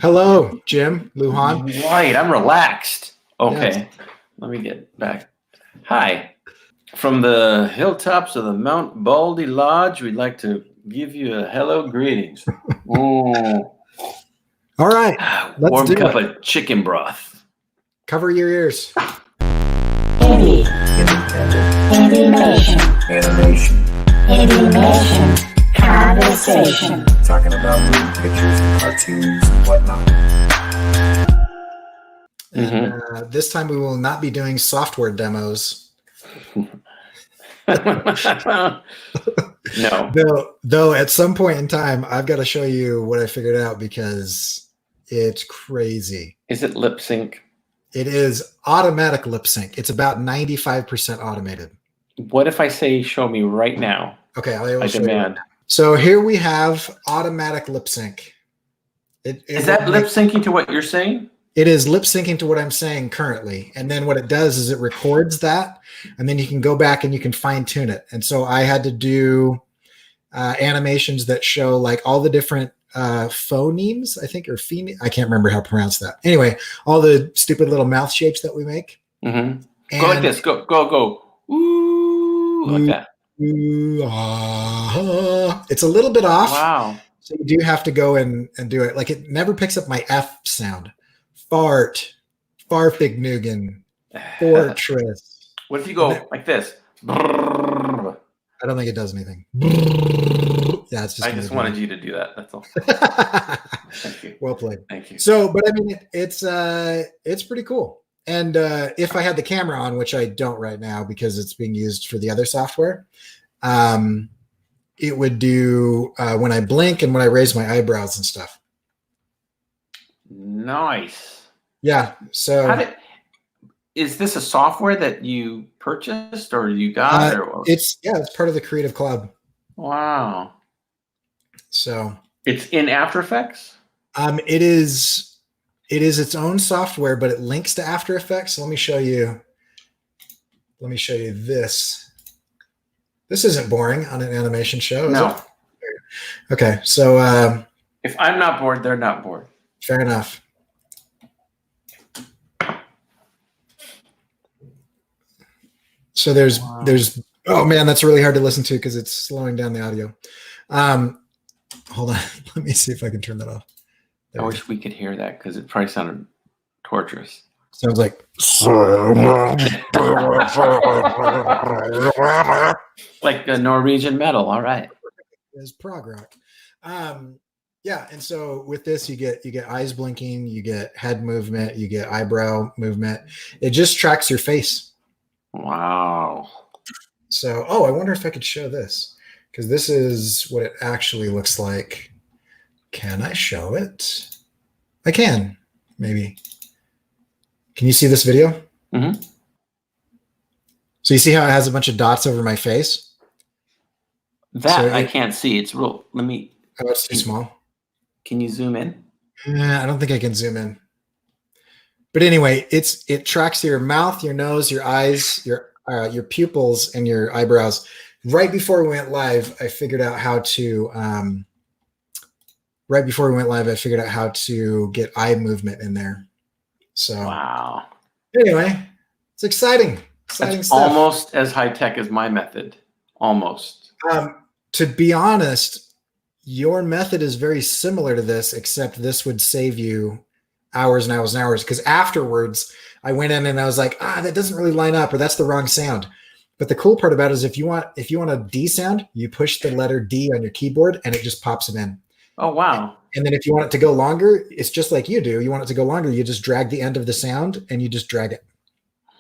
Hello, Jim, Lujan. Right, I'm relaxed. Okay, Yes. let me get back. Hi. From the hilltops of the Mount Baldy Lodge, we'd like to give you a hello greetings. Oh, All right, let's warm do cup it. of chicken broth. Cover your ears. Indie. Indie-mation. Animation. Indie-mation. Conversation. Talking about moving pictures and cartoons and whatnot. And this time we will not be doing software demos. No. Though at some point in time, I've got to show you what I figured out because it's crazy. Is it lip sync? It is automatic lip sync. It's about 95% automated. What if I say show me right now? Okay, I demand. So here we have automatic lip sync. Is that lip syncing to what you're saying? It is lip syncing to what I'm saying currently. And then what it does is it records that, and then you can go back and you can fine tune it. And so I had to do animations that show like all the different phonemes, I think, or I can't remember how to pronounce that. Anyway, all the stupid little mouth shapes that we make. Mm-hmm. Go like this. Go. Ooh, like that. It's a little bit off. Wow. So you do have to go and do it. Like it never picks up my F sound. Fart, farfignugan, fortress. What if you go like this? I don't think it does anything. Yeah, it's just. I just wanted you to do that. That's all. Thank you. Well played. Thank you. So, but I mean, it's pretty cool. And if I had the camera on, which I don't right now because it's being used for the other software, it would do when I blink and when I raise my eyebrows and stuff. Nice. Yeah. So is this a software that you purchased or you got? It's part of the Creative Cloud. Wow. So it's in After Effects? It is its own software, but it links to After Effects. So let me show you this. This isn't boring on an animation show, is it? Okay. So if I'm not bored, they're not bored. Fair enough. So there's oh man, that's really hard to listen to because it's slowing down the audio. Hold on, let me see if I can turn that off. I wish we could hear that because it probably sounded torturous. Sounds like like a Norwegian metal. All right. It's prog rock. Yeah, and so with this, you get eyes blinking, you get head movement, you get eyebrow movement. It just tracks your face. Wow. So, I wonder if I could show this because this is what it actually looks like. Can I show it? I can, maybe. Can you see this video? Mm-hmm. So you see how it has a bunch of dots over my face? I can't see. It's real. Let me. Oh, it's too small. Can you zoom in? I don't think I can zoom in. But anyway, it tracks your mouth, your nose, your eyes, your pupils, and your eyebrows. Right before we went live, I figured out how to. Get eye movement in there. So wow. Anyway, it's exciting. That's stuff. Almost as high tech as my method. Almost. To be honest, your method is very similar to this, except this would save you hours and hours and hours. Because afterwards, I went in and I was like, that doesn't really line up, or that's the wrong sound. But the cool part about it is if you want a D sound, you push the letter D on your keyboard and it just pops it in. Oh wow. And then if you want it to go longer, it's just like you do. You want it to go longer, you just drag the end of the sound and you just drag it.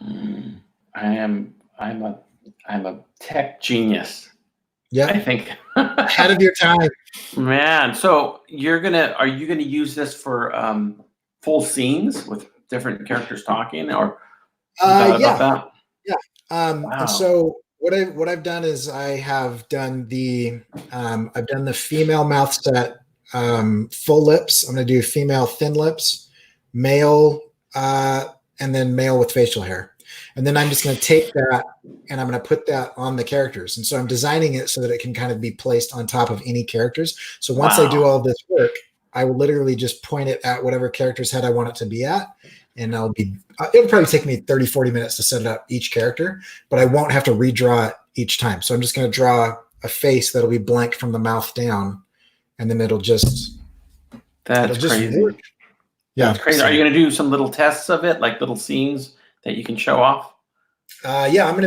I'm a tech genius. Yeah. I think ahead of your time. Man, so are you gonna use this for full scenes with different characters talking, or yeah. about that? Yeah. Wow. And so what I've done is I have done I've done the female mouth set, full lips. I'm going to do female thin lips, male, and then male with facial hair. And then I'm just going to take that and I'm going to put that on the characters. And so I'm designing it so that it can kind of be placed on top of any characters. So once I do all this work, I will literally just point it at whatever character's head I want it to be at. And it'll probably take me 30, 40 minutes to set it up each character, but I won't have to redraw it each time. So I'm just going to draw a face that'll be blank from the mouth down, and then it'll just crazy. Work. Yeah. That's crazy. So, are you going to do some little tests of it, like little scenes that you can show off? yeah, I'm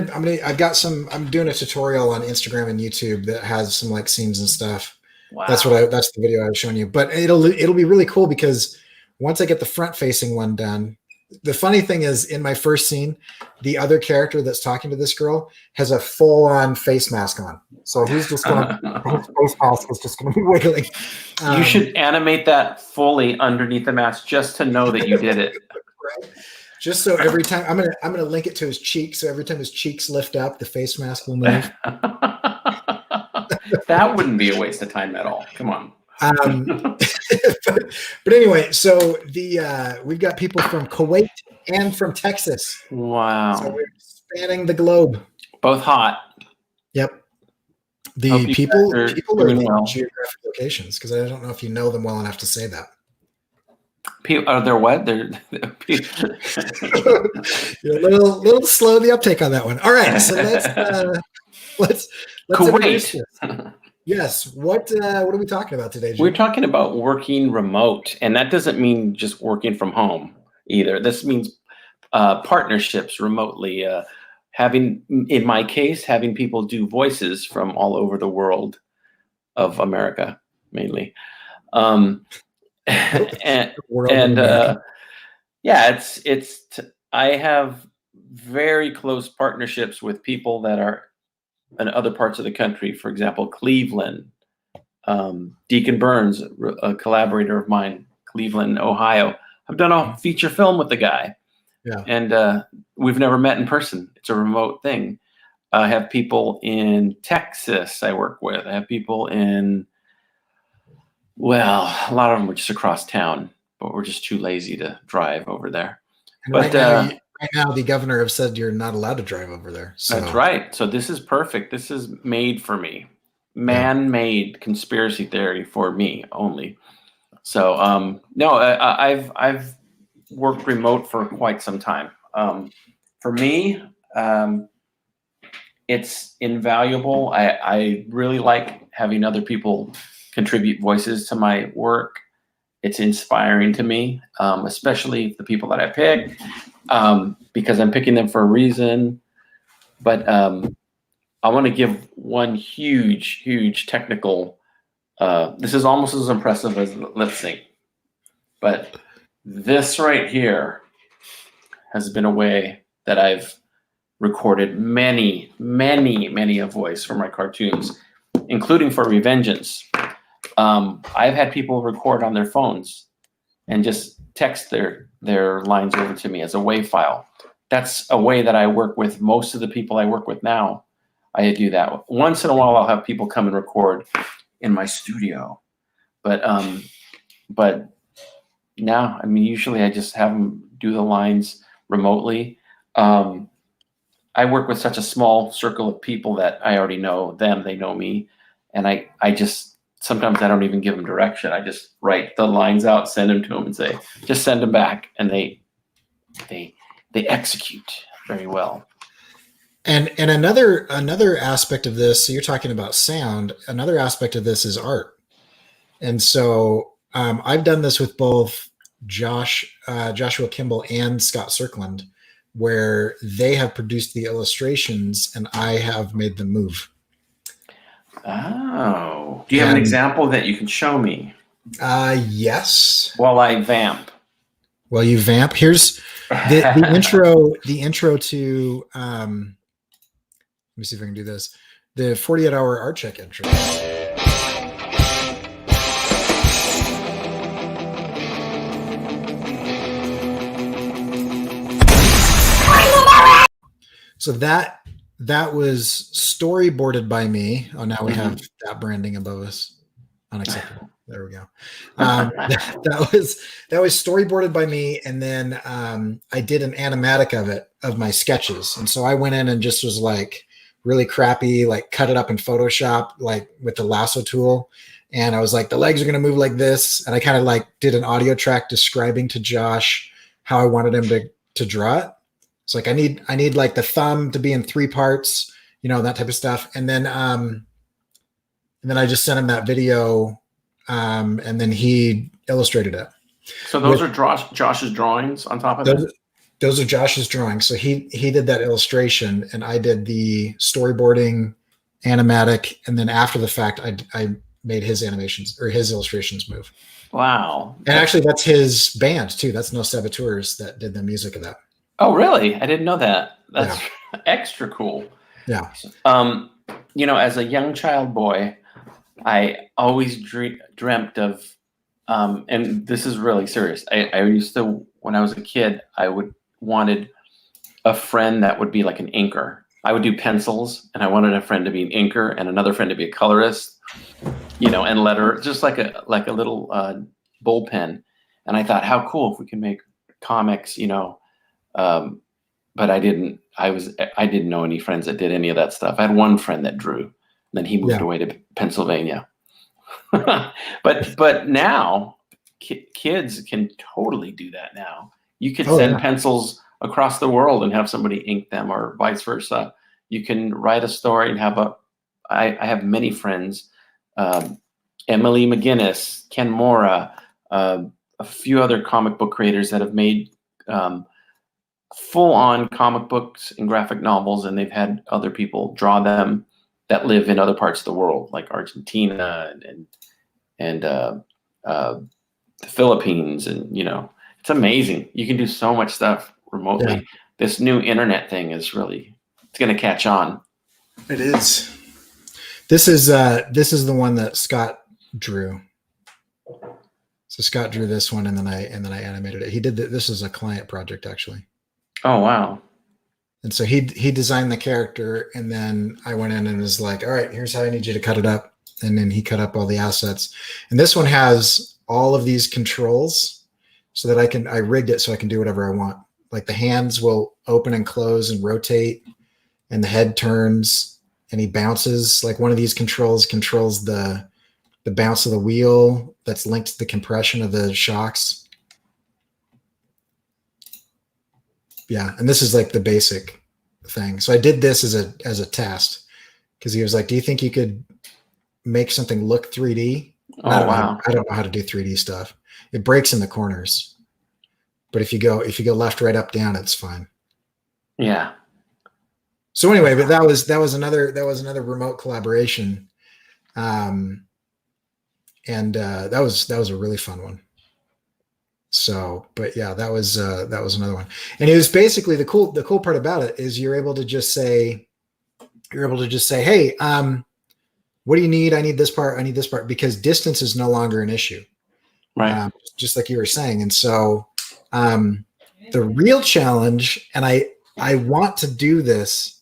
doing a tutorial on Instagram and YouTube that has some like scenes and stuff. Wow. That's the video I was showing you, but it'll be really cool because once I get the front facing one done, the funny thing is in my first scene, the other character that's talking to this girl has a full on face mask on. So he's just going to, his face mask is just going to be wiggling. You should animate that fully underneath the mask just to know that you did it. Right? Just so every time I'm gonna link it to his cheeks. So every time his cheeks lift up, the face mask will move. That wouldn't be a waste of time at all. Come on. But anyway, so we've got people from Kuwait and from Texas. Wow. So we're spanning the globe. Both hot. Yep. The people are in well. geographic locations, because I don't know if you know them well enough to say that. People are there what? They're You're a little slow the uptake on that one. All right, so let's introduce this. Yes. What are we talking about today, Jim? We're talking about working remote, and that doesn't mean just working from home either. This means partnerships remotely. Having, in my case, having people do voices from all over the world of America, mainly. I have very close partnerships with people that are in other parts of the country. For example, Cleveland, Deacon Burns, a collaborator of mine, Cleveland, Ohio. I've done a feature film with the guy. Yeah. And we've never met in person. It's a remote thing. I have people in Texas I work with. I have people in, well, a lot of them are just across town, but we're just too lazy to drive over there. And but right now, the governor have said you're not allowed to drive over there. So. That's right. So this is perfect. This is made for me. Man-made conspiracy theory for me only. So no, I've worked remote for quite some time. For me, it's invaluable. I really like having other people contribute voices to my work. It's inspiring to me, especially the people that I pick, because I'm picking them for a reason. But I want to give one huge technical. This is almost as impressive as lip sync, but this right here has been a way that I've recorded many a voice for my cartoons, including for Revengeance. I've had people record on their phones and just text their lines over to me as a WAV file. That's a way that I work with most of the people I work with now. I do that. Once in a while, I'll have people come and record in my studio, but now, I mean, usually I just have them do the lines remotely. I work with such a small circle of people that I already know them, they know me. And I just, sometimes I don't even give them direction. I just write the lines out, send them to them and say, just send them back. And they execute very well. And another aspect of this, so you're talking about sound, another aspect of this is art. And so I've done this with both Joshua Kimball and Scott Cirkland, where they have produced the illustrations and I have made them move. Oh, do you have an example that you can show me? Yes. While I vamp. While you vamp, here's the intro. The intro to let me see if I can do this. The 48-hour art check intro. So that was storyboarded by me. Oh, now we have that branding above us. Unacceptable. There we go. That was storyboarded by me, and then I did an animatic of my sketches. And so I went in and just was like really crappy, like cut it up in Photoshop, like with the lasso tool, And I was like, the legs are going to move like this. And I kind of like did an audio track describing to Josh how I wanted him to draw it. It's like, I need like the thumb to be in 3 parts, that type of stuff. And then I just sent him that video. And then he illustrated it. So those are Josh's drawings on top of that? Those are Josh's drawings. So he did that illustration and I did the storyboarding, animatic. And then after the fact, I made his animations or his illustrations move. Wow. And actually that's his band too. That's No Saboteurs that did the music of that. Oh, really? I didn't know that. That's extra cool. Yeah. As a young child boy, I always dreamt of, and this is really serious. I used to, when I was a kid, wanted a friend that would be like an inker. I would do pencils, and I wanted a friend to be an inker and another friend to be a colorist, and letter, just like a little bullpen. And I thought, how cool if we can make comics, but I didn't know any friends that did any of that stuff. I had one friend that drew, and then he moved away to Pennsylvania. but now kids can totally do that now. You could send pencils across the world and have somebody ink them, or vice versa. You can write a story and have I have many friends, Emily McGinnis, Ken Mora, a few other comic book creators that have made full-on comic books and graphic novels, and they've had other people draw them that live in other parts of the world, like Argentina and the Philippines, and it's amazing. You can do so much stuff remotely. Yeah. This new internet thing is really, it's going to catch on. It is. This is the one that Scott drew. So Scott drew this one, and then I animated it. He did this is a client project actually. Oh wow! And so he designed the character, and then I went in and was like, all right, here's how I need you to cut it up, and then he cut up all the assets. And this one has all of these controls, so that I rigged it so I can do whatever I want. Like the hands will open and close and rotate, and the head turns, and he bounces. Like one of these controls controls the bounce of the wheel that's linked to the compression of the shocks. Yeah, and this is like the basic thing. So I did this as a test because he was like, "Do you think you could make something look 3D?" Oh wow! I don't know how to do 3D stuff. It breaks in the corners, but if you go left, right, up, down, it's fine. Yeah. So anyway, but that was another remote collaboration, and that was a really fun one. So, but yeah, that was another one. And it was basically the cool part about it is you're able to just say, hey, what do you need? I need this part. I need this part, because distance is no longer an issue. Right. Just like you were saying. And so, the real challenge, and I want to do this,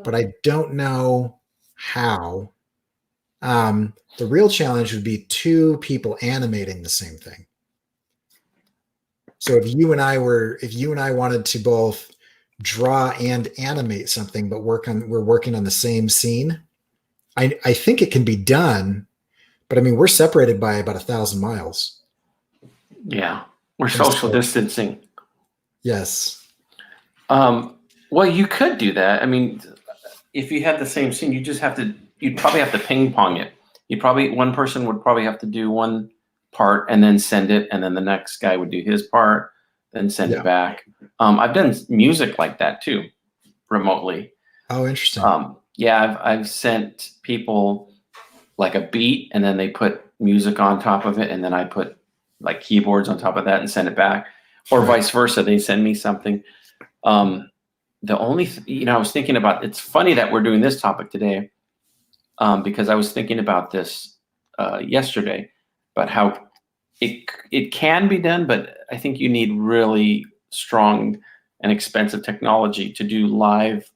but I don't know how. The real challenge would be 2 people animating the same thing. So if you and I wanted to both draw and animate something, but we're working on the same scene, I think it can be done, but I mean, we're separated by about 1,000 miles. Yeah. We're social distancing. Yes. Well, you could do that. I mean, if you had the same scene, you'd probably have to ping pong it. One person would probably have to do one part and then send it, and then the next guy would do his part, then send it back. I've done music like that too, remotely. Oh, interesting. Yeah, I've sent people like a beat, and then they put music on top of it, and then I put like keyboards on top of that and send it back, or vice versa. They send me something. The only I was thinking about, it's funny that we're doing this topic today, because I was thinking about this yesterday, about how it can be done, but I think you need really strong and expensive technology to do live,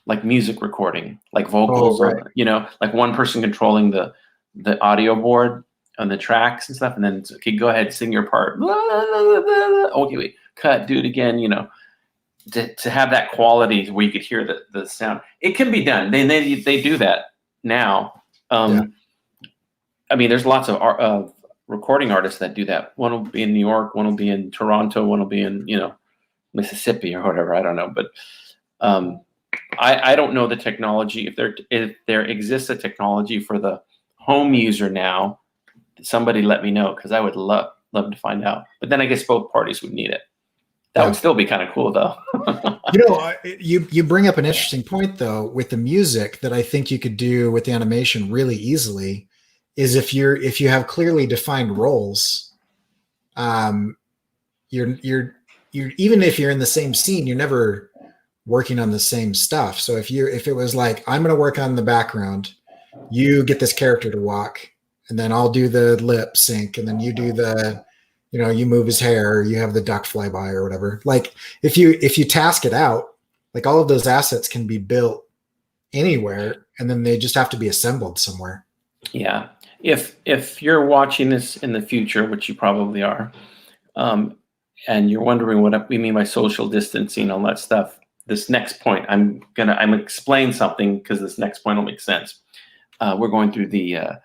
like music recording, like vocals, or like one person controlling the audio board on the tracks and stuff, and then it's, okay, go ahead, sing your part. Okay, wait, cut, do it again. To have that quality where you could hear the sound. It can be done. They do that now. I mean, there's lots of recording artists that do that. One will be in New York, one will be in Toronto, one will be in, Mississippi or whatever. I don't know, but I don't know the technology. If there exists a technology for the home user now, somebody let me know, because I would love to find out. But then I guess both parties would need it. That would still be kind of cool, though. You bring up an interesting point, though, with the music that I think you could do with the animation really easily. Is if you have clearly defined roles, you're even if you're in the same scene, you're never working on the same stuff. So if it was like, I'm going to work on the background, you get this character to walk, and then I'll do the lip sync, and then you do the, you move his hair, you have the duck fly by or whatever. Like if you task it out, like all of those assets can be built anywhere, and then they just have to be assembled somewhere. Yeah. If you're watching this in the future, which you probably are, and you're wondering what we mean by social distancing, all that stuff, this next point, I'm gonna explain something, because this next point will make sense. We're going through the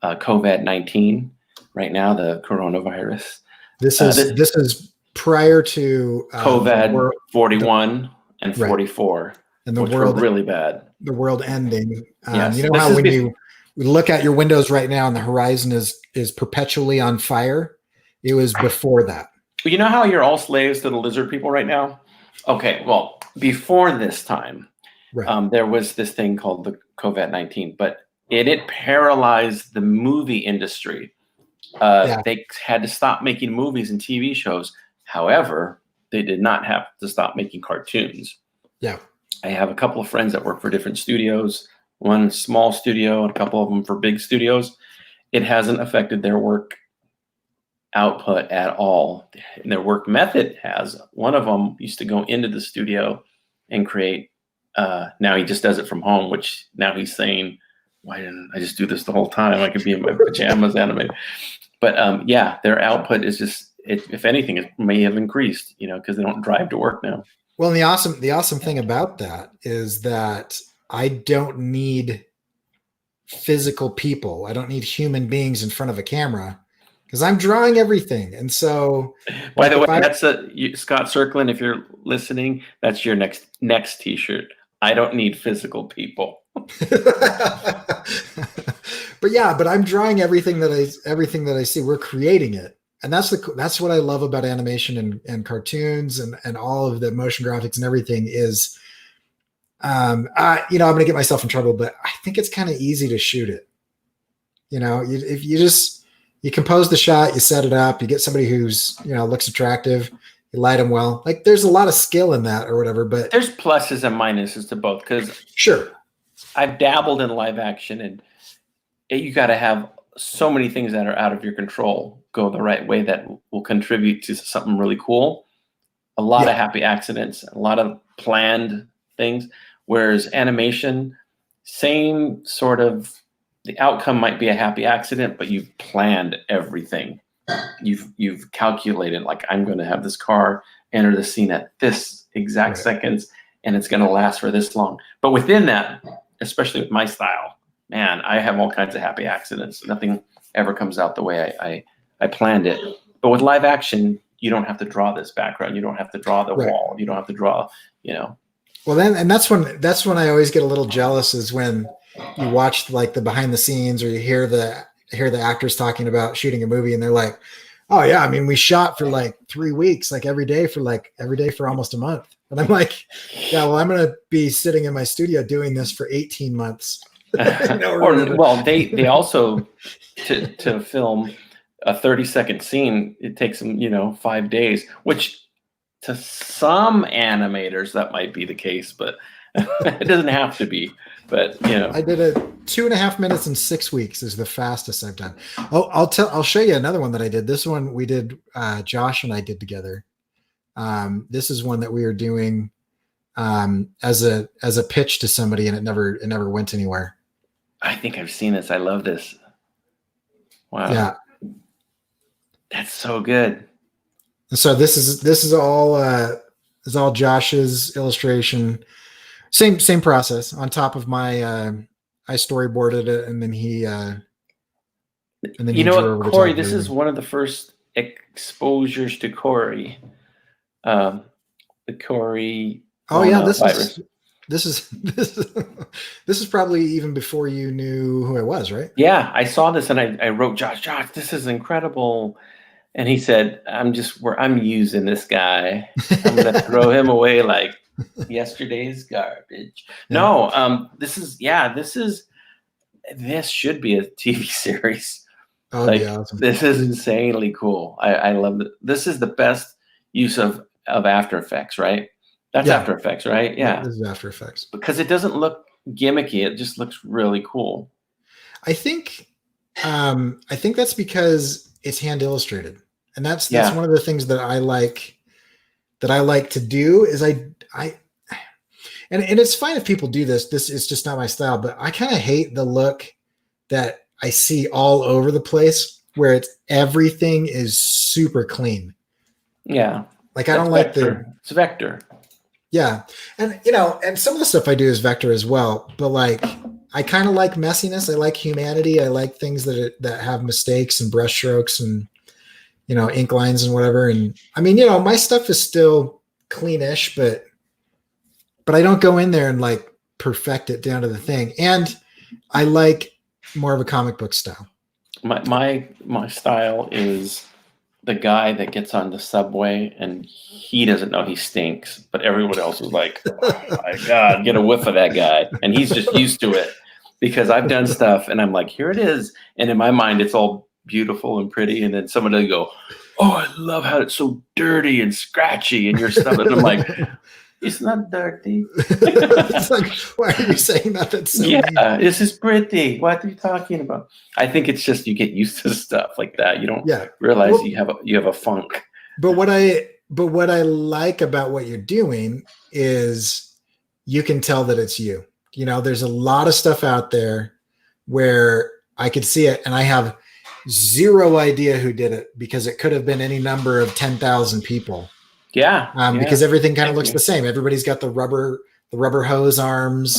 COVID-19 right now, the coronavirus. This is prior to COVID 41 and 44, and the which world were really bad. The world ending. Yes. You know how when you look at your windows right now and the horizon is perpetually on fire? It was before that. You know how you're all slaves to the lizard people right now? Okay, well, before this time, there was this thing called the COVID-19, but it paralyzed the movie industry. They had to stop making movies and TV shows. However, they did not have to stop making cartoons. Yeah. I have a couple of friends that work for different studios, one small studio and a couple of them for big studios. It hasn't affected their work output at all. And their work method has. One of them used to go into the studio and create. Now he just does it from home, which now he's saying, why didn't I just do this the whole time? I could be in my pajamas animated. But their output is just, if anything, it may have increased, because they don't drive to work now. Well, and the awesome thing about that is that I don't need physical people. I don't need human beings in front of a camera, because I'm drawing everything. And so, by the way, that's Scott Circlin. If you're listening, that's your next T-shirt. I don't need physical people. but I'm drawing everything that I see. We're creating it. And that's what I love about animation and cartoons and all of the motion graphics and everything is, I'm going to get myself in trouble, but I think it's kind of easy to shoot it. If you compose the shot, you set it up, you get somebody who's, looks attractive, you light them well. Like there's a lot of skill in that or whatever, but there's pluses and minuses to both. Because sure, I've dabbled in live action, and you got to have so many things that are out of your control go the right way that will contribute to something really cool. A lot of happy accidents, a lot of planned things. Whereas animation, same sort of, the outcome might be a happy accident, but you've planned everything. You've calculated, like, I'm going to have this car enter the scene at this exact seconds, and it's going to last for this long. But within that, especially with my style, man, I have all kinds of happy accidents. Nothing ever comes out the way I planned it. But with live action, you don't have to draw this background. You don't have to draw the wall. You don't have to draw, Well, then, and that's when I always get a little jealous, is when you watch like the behind the scenes, or you hear the actors talking about shooting a movie, and they're like, "Oh yeah, I mean, we shot for like 3 weeks, like every day for almost a month." And I'm like, "Yeah, well, I'm going to be sitting in my studio doing this for 18 months." They also to film a 30-second scene, it takes them 5 days, which to some animators that might be the case, but it doesn't have to be. But I did it 2.5 minutes in 6 weeks is the fastest I've done. Oh, I'll show you another one that I did. This one we did, Josh and I did together. This is one that we were doing as a pitch to somebody, and it never went anywhere. I think I've seen this. I love this. Wow. Yeah. That's so good. And so this is all Josh's illustration. Same process. On top of my I storyboarded it, and then he And then You know drew what, over the Cory? top This of is one of the first exposures to Cory. The Cory Oh yeah, virus. this is this is probably even before you knew who I was, right? Yeah, I saw this and I wrote Josh, this is incredible. And he said, I'm using this guy. I'm gonna throw him away like yesterday's garbage. Yeah. No, this should be a TV series. Oh, it'd be Like awesome. this is insanely cool. I love it. This is the best use of After Effects, right? That's Yeah. After Effects, right? Yeah. This is After Effects. Because it doesn't look gimmicky. It just looks really cool. I think that's because it's hand illustrated, and that's one of the things that I like to do is and it's fine if people do this. This is just not my style, but I kind of hate the look that I see all over the place where everything is super clean. Yeah. Like I don't like it's vector. Yeah. And and some of the stuff I do is vector as well, but like I kind of like messiness. I like humanity. I like things that have mistakes and brush strokes and ink lines and whatever. And I mean, my stuff is still cleanish, but I don't go in there and like perfect it down to the thing. And I like more of a comic book style. My style is the guy that gets on the subway and he doesn't know he stinks, but everyone else is like, oh my God, get a whiff of that guy. And he's just used to it because I've done stuff and I'm like, here it is. And in my mind, it's all beautiful and pretty. And then someone will go, oh, I love how it's so dirty and scratchy in your stuff. And I'm like, it's not dirty. It's like, why are you saying that? That's so mean. This is pretty. What are you talking about? I think it's just you get used to stuff like that. You don't realize you have a funk. But what I like about what you're doing is you can tell that it's you. There's a lot of stuff out there where I could see it and I have zero idea who did it because it could have been any number of 10,000 people. Because everything kind of looks the same. Everybody's got the rubber hose arms,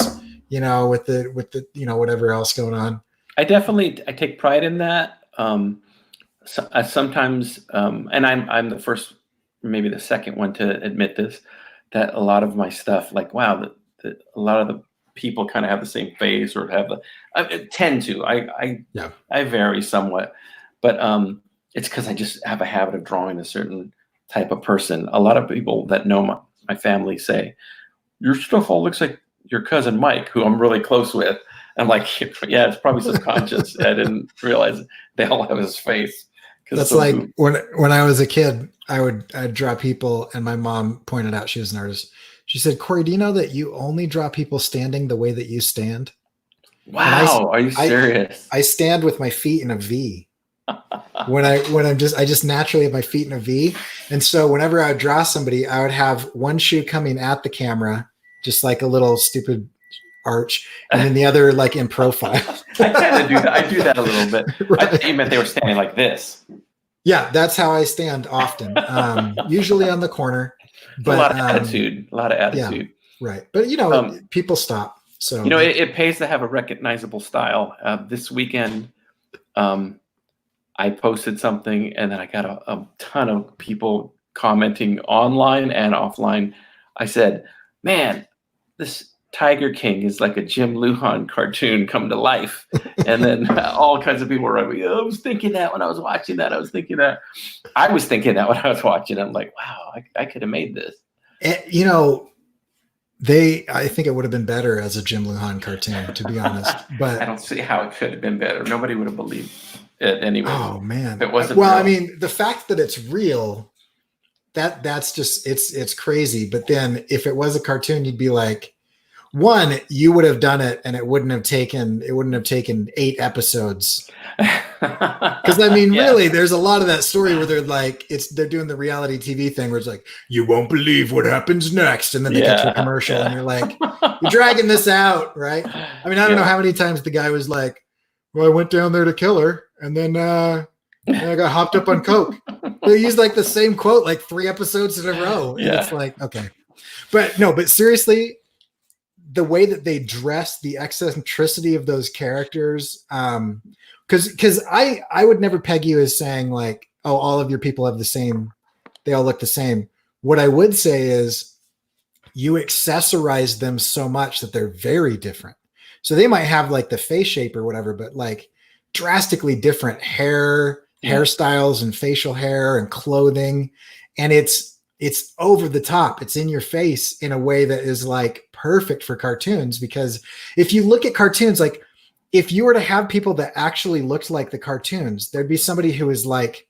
with the whatever else going on. I take pride in that. Sometimes, and I'm the first, maybe the second one to admit this, that a lot of my stuff, like, wow, a lot of the people kind of have the same face or I tend to. I vary somewhat, but it's because I just have a habit of drawing a certain type of person. A lot of people that know my family say, your stuff all looks like your cousin Mike, who I'm really close with. I'm like, yeah, it's probably subconscious. I didn't realize they all have his face. That's like when I was a kid, I'd draw people and my mom pointed out she was an artist. She said, Cory, do you know that you only draw people standing the way that you stand? Wow. Are you serious? I stand with my feet in a V. I just naturally have my feet in a V. And so whenever I would draw somebody, I would have one shoe coming at the camera, just like a little stupid arch, and then the other like in profile. I kind of do that. I do that a little bit. Right. I thought you meant they were standing like this. Yeah, that's how I stand often. Usually on the corner. But a lot of attitude. Yeah, right. But people stop. So it pays to have a recognizable style. This weekend, I posted something and then I got a ton of people commenting online and offline. I said, man, this Tiger King is like a Jim Lujan cartoon come to life. And then all kinds of people were like, I was thinking that when I was watching that. I was thinking that when I was watching it. I'm like, wow, I could have made this. I think it would have been better as a Jim Lujan cartoon, to be honest. But I don't see how it could have been better. Nobody would have believed it anyway. Oh man. If it wasn't real. I mean, the fact that it's real, that's just it's crazy. But then if it was a cartoon, you'd be like, one, you would have done it and it wouldn't have taken 8 episodes. Because I mean, really, there's a lot of that story where they're doing the reality TV thing where it's like, you won't believe what happens next. And then they get to a commercial and you're like, you're dragging this out, right? I mean, I don't know how many times the guy was like, well, I went down there to kill her and then I got hopped up on coke. They use like the same quote like 3 episodes in a row. And it's like, okay. But seriously, the way that they dress, the eccentricity of those characters, because I would never peg you as saying like, oh, all of your people have the same, they all look the same. What I would say is you accessorize them so much that they're very different. So they might have like the face shape or whatever, but like drastically different hairstyles and facial hair and clothing. And it's over the top. It's in your face in a way that is like perfect for cartoons, because if you look at cartoons, like if you were to have people that actually looked like the cartoons, there'd be somebody who is like,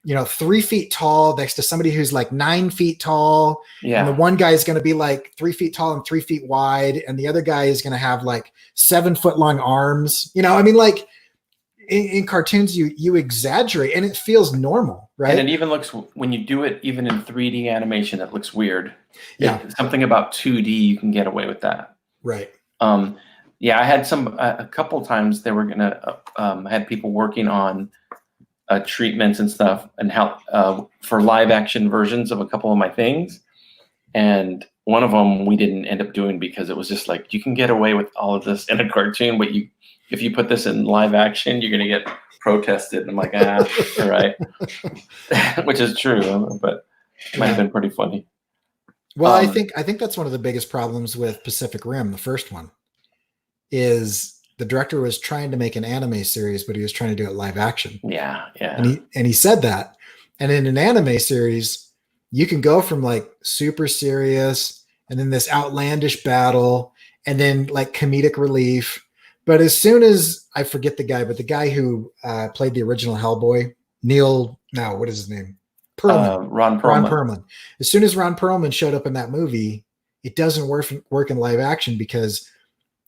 3 feet tall next to somebody who's like 9 feet tall. Yeah. And the one guy is going to be like 3 feet tall and 3 feet wide. And the other guy is going to have like 7 foot long arms. I mean, like in cartoons, you exaggerate and it feels normal, right? And it even looks, when you do it, even in 3D animation, it looks weird. Yeah. Something about 2D, you can get away with that. Right. Yeah, I had a couple times they were going to, had people working on treatments and stuff and how for live action versions of a couple of my things. And one of them we didn't end up doing because it was just like, you can get away with all of this in a cartoon, but if you put this in live action, you're going to get protested. And I'm like, all right. Which is true, but it might have been pretty funny. Well, I think that's one of the biggest problems with Pacific Rim, the first one, is the director was trying to make an anime series, but he was trying to do it live action. Yeah. And he said that. And in an anime series, you can go from like super serious and then this outlandish battle and then like comedic relief. But as soon as I forget the guy, but the guy who played the original Hellboy, what is his name? Perlman. Ron Perlman. Ron Perlman. As soon as Ron Perlman showed up in that movie, it doesn't work in live action because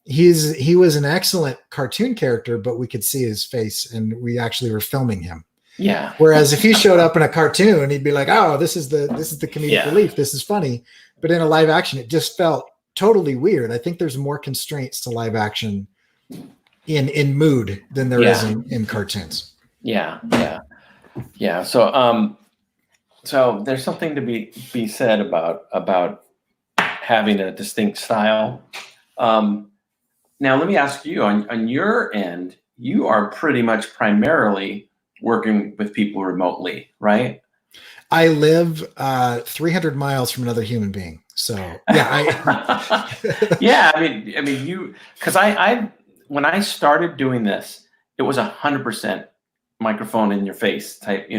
he was an excellent cartoon character, but we could see his face and we actually were filming him. Yeah. Whereas if he showed up in a cartoon, he'd be like, "Oh, this is the comedic relief. This is funny." But in a live action, it just felt totally weird. I think there's more constraints to live action in mood than there is in cartoons. Yeah. So there's something to be said about having a distinct style. Now let me ask you, on your end, you are pretty much primarily working with people remotely, right? I live 300 miles from another human being. So yeah, yeah. I mean, because I when I started doing this, it was 100% microphone in your face type.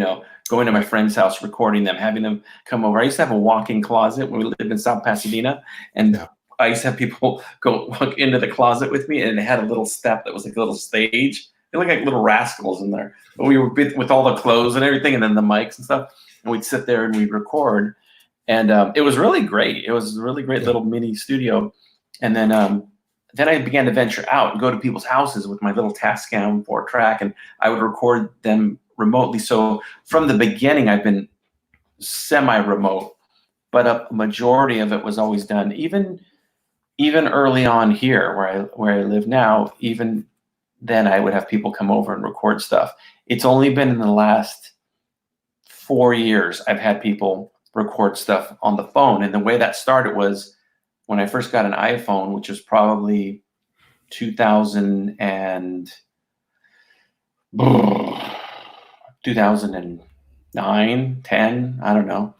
Going to my friend's house, recording them, having them come over. I used to have a walk-in closet when we lived in South Pasadena, and I used to have people go walk into the closet with me, and it had a little step that was like a little stage. They looked like little rascals in there. But we were with all the clothes and everything, and then the mics and stuff, and we'd sit there and we'd record. And it was really great. It was a really great little mini studio. And then I began to venture out and go to people's houses with my little Tascam 4-track, and I would record them remotely. So from the beginning, I've been semi-remote, but a majority of it was always done. Even early on here, where I live now, even then I would have people come over and record stuff. It's only been in the last 4 years I've had people record stuff on the phone. And the way that started was when I first got an iPhone, which was probably 2009, 10, I don't know.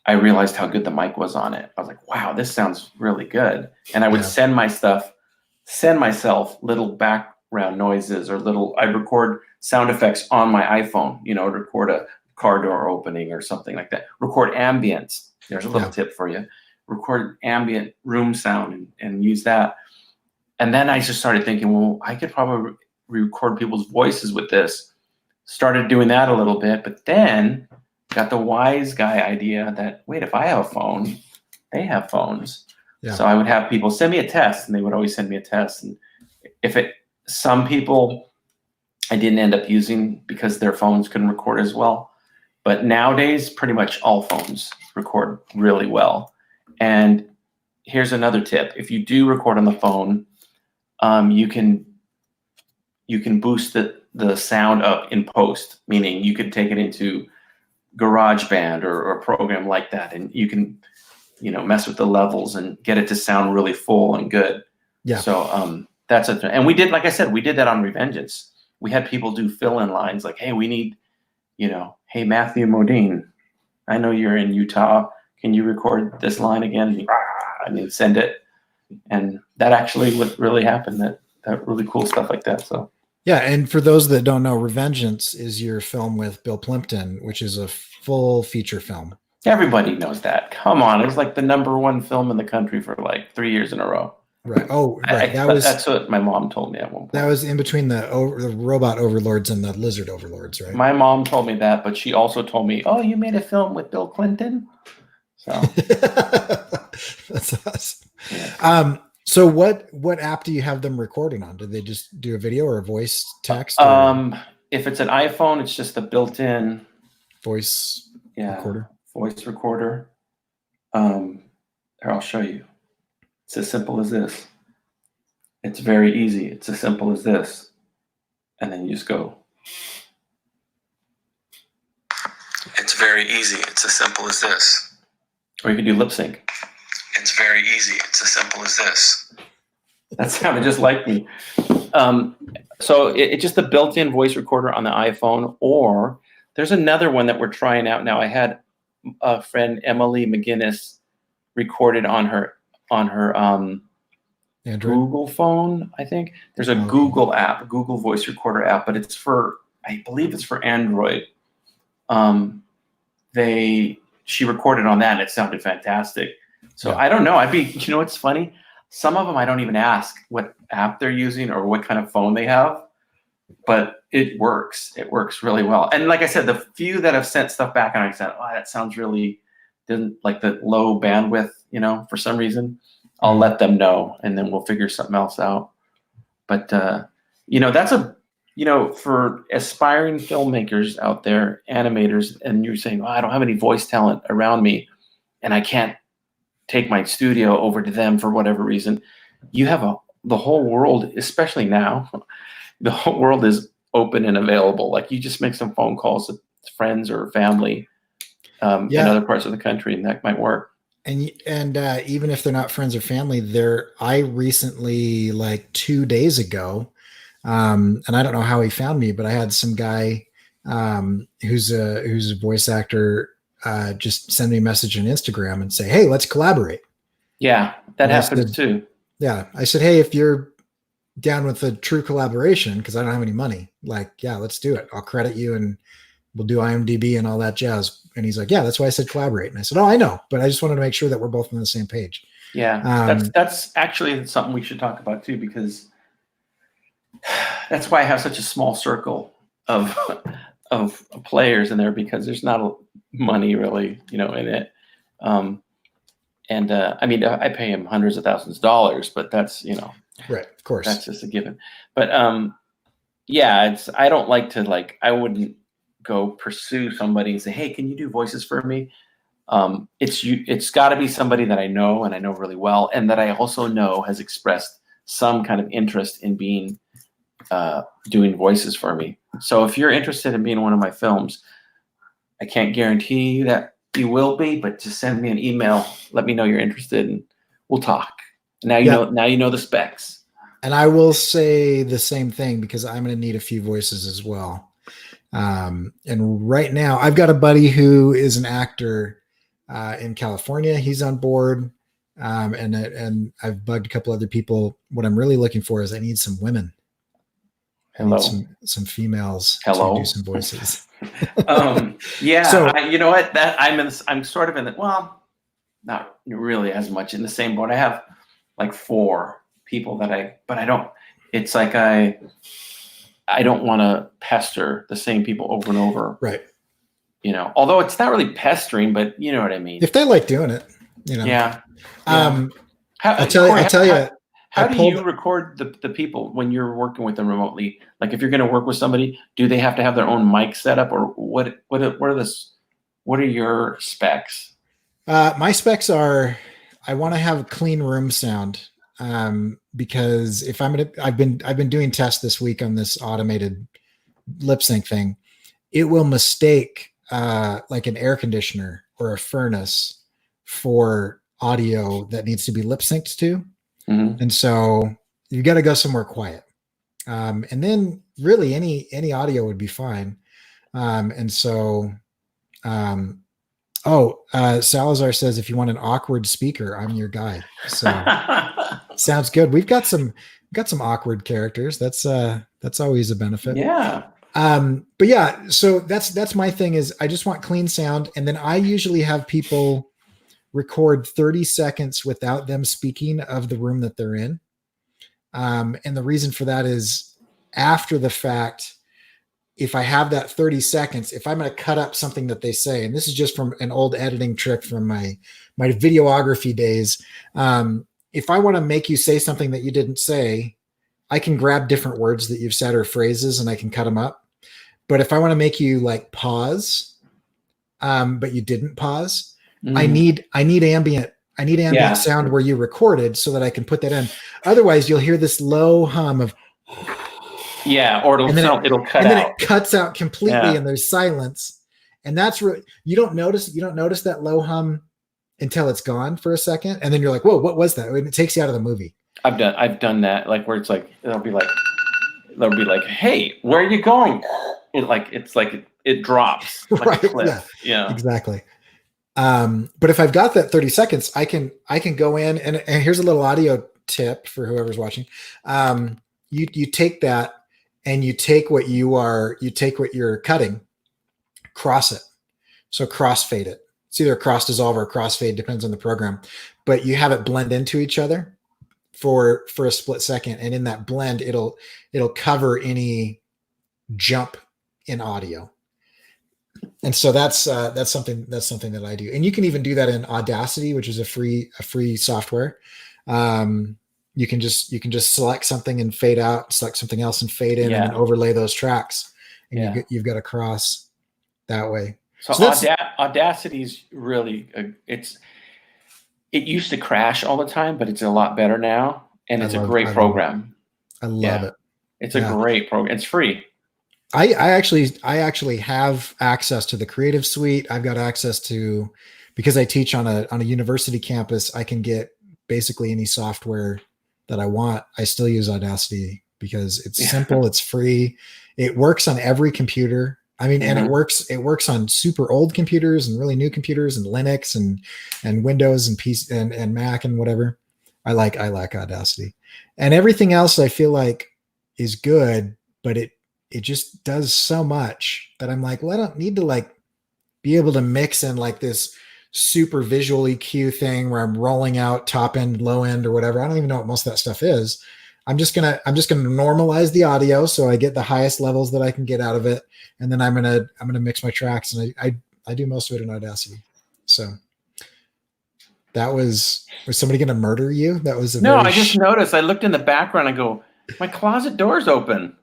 I realized how good the mic was on it. I was like, wow, this sounds really good. And I would send myself little background noises or I'd record sound effects on my iPhone, record a car door opening or something like that. Record ambience. There's a little tip for you. Record ambient room sound and use that. And then I just started thinking, well, I could probably record people's voices with this. Started doing that a little bit, but then got the wise guy idea that, wait, if I have a phone, they have phones. Yeah. So I would have people send me a test, and they would always send me a test. And some people I didn't end up using because their phones couldn't record as well. But nowadays, pretty much all phones record really well. And here's another tip. If you do record on the phone, you can boost the sound up in post, meaning you could take it into GarageBand or a program like that, and you can mess with the levels and get it to sound really full and good. Yeah. So that's and we did, like I said, we did that on Revengeance. we had people do fill-in lines like, hey, we need, hey, Matthew Modine, I know you're in Utah. Can you record this line again? Send it. And that actually would really happen, that really cool stuff like that. So yeah. And for those that don't know, Revengeance is your film with Bill Plimpton, which is a full feature film. everybody knows that. Come on. It was like the #1 film in the country for like 3 years in a row. Right. Oh, right. That's what my mom told me at one point. That was in between the robot overlords and the lizard overlords, right? My mom told me that, but she also told me, oh, you made a film with Bill Clinton? So that's awesome. Yeah. So what app do you have them recording on? Do they just do a video or a voice text? If it's an iPhone, it's just the built-in voice recorder. Voice recorder. Here, I'll show you. It's as simple as this. It's very easy. It's as simple as this. And then you just go. It's very easy. It's as simple as this. Or you can do lip sync. It's very easy. It's as simple as this. That sounded just like me. So it's just the built-in voice recorder on the iPhone, or there's another one that we're trying out now. I had a friend, Emily McGinnis, recorded on her Android? Google phone, I think. There's a Google app, Google voice recorder app, but I believe it's for Android. She recorded on that and it sounded fantastic. So I don't know. It's funny. Some of them I don't even ask what app they're using or what kind of phone they have, but it works. It works really well. And like I said, the few that have sent stuff back and I said, oh, that sounds really, didn't like the low bandwidth, for some reason, I'll let them know and then we'll figure something else out. But, that's for aspiring filmmakers out there, animators, and you're saying, oh, I don't have any voice talent around me and I can't take my studio over to them for whatever reason. You have the whole world, especially now, the whole world is open and available. Like you just make some phone calls to friends or family in other parts of the country and that might work. And even if they're not friends or family, I recently, like 2 days ago, and I don't know how he found me, but I had some guy who's a voice actor just send me a message on Instagram and say, hey, let's collaborate. Yeah, that happens too. Yeah. I said, hey, if you're down with a true collaboration, because I don't have any money, like, yeah, let's do it. I'll credit you and we'll do IMDb and all that jazz. And he's like, yeah, that's why I said collaborate. And I said, oh, I know, but I just wanted to make sure that we're both on the same page. Yeah, that's actually something we should talk about too, because that's why I have such a small circle of players in there, because there's not money really, in it. I pay him hundreds of thousands of dollars, but that's, right. Of course, that's just a given. But I don't like to I wouldn't go pursue somebody and say, hey, can you do voices for me? It's got to be somebody that I know and I know really well, and that I also know has expressed some kind of interest in being doing voices for me. So if you're interested in being in one of my films, I can't guarantee you that you will be, but just send me an email. Let me know you're interested, and we'll talk. Now you know the specs. And I will say the same thing, because I'm going to need a few voices as well. And right now, I've got a buddy who is an actor in California. He's on board, and I've bugged a couple other people. What I'm really looking for is I need some women. Hello. Some females Hello. to do some voices. Yeah. So, you know what? That I'm sort of in the, well, not really as much in the same boat. I have like 4 people but I don't, it's like I don't want to pester the same people over and over. Right. Although it's not really pestering, but you know what I mean. If they like doing it, Yeah. I'll tell you. How do you record the people when you're working with them remotely? Like if you're going to work with somebody, do they have to have their own mic set up, or what are your specs? My specs are, I want to have clean room sound, because if I've been doing tests this week on this automated lip sync thing. It will mistake like an air conditioner or a furnace for audio that needs to be lip synced to. Mm-hmm. And so you got to go somewhere quiet. And then really any audio would be fine. And so, Salazar says, if you want an awkward speaker, I'm your guy. So sounds good. We've got some awkward characters. That's always a benefit. Yeah. But yeah, so that's my thing is I just want clean sound. And then I usually have people record 30 seconds without them speaking of the room that they're in. And the reason for that is after the fact, if I have that 30 seconds, if I'm going to cut up something that they say, and this is just from an old editing trick from my videography days. If I want to make you say something that you didn't say, I can grab different words that you've said or phrases and I can cut them up. But if I want to make you like pause, but you didn't pause, I need ambient sound where you recorded so that I can put that in. Otherwise you'll hear this low hum of, or it'll cut and then out. it cuts out completely and there's silence. And that's where you don't notice that low hum until it's gone for a second. And then you're like, whoa, what was that? It takes you out of the movie. I've done that, like where it's like, they'll be like, hey, where are you going? It drops like right. a cliff. Yeah, exactly. But if I've got that 30 seconds, I can go in and here's a little audio tip for whoever's watching. You take that and you take what you're cutting, cross it. So crossfade it. It's either a cross dissolve or a crossfade, depends on the program, but you have it blend into each other for a split second. And in that blend, it'll cover any jump in audio. And so that's something that I do. And you can even do that in Audacity, which is a free software. You can just select something and fade out, select something else and fade in, and then overlay those tracks. And you've got a cross that way. So Audacity is really it used to crash all the time, but it's a lot better now, and it's a great program. I love it. It's a great program. It's free. I actually have access to the Creative Suite. I've got access to, because I teach on a university campus, I can get basically any software that I want. I still use Audacity because it's simple, it's free. It works on every computer. I mean, and it works on super old computers and really new computers and Linux and Windows and PC and Mac and whatever. I like Audacity. And everything else I feel like is good, but it just does so much that I'm like, well, I don't need to like be able to mix in like this super visual EQ thing where I'm rolling out top end, low end, or whatever. I don't even know what most of that stuff is. I'm just gonna normalize the audio so I get the highest levels that I can get out of it, and then I'm gonna mix my tracks, and I do most of it in Audacity. So that was somebody gonna murder you? That was I just noticed. I looked in the background. I go, my closet door's open.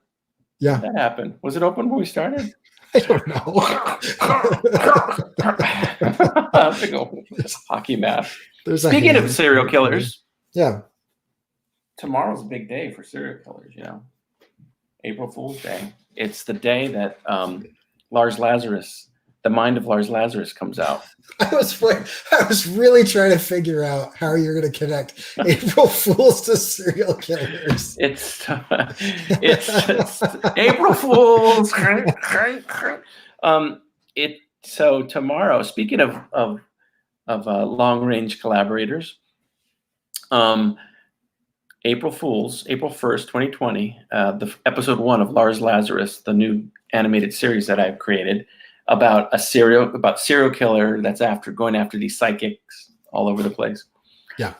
Yeah, that happened. Was it open when we started? I don't know. Big old hockey mask. Speaking of serial killers, tomorrow's a big day for serial killers. April Fool's Day. It's the day that the mind of Lars Lazarus comes out. I was really trying to figure out how you're going to connect April Fools to serial killers. It's April Fools. So tomorrow, speaking of long range collaborators, April Fools, April 1st, 2020, the episode 1 of Lars Lazarus, the new animated series that I've created about serial killer that's going after these psychics all over the place. Yeah.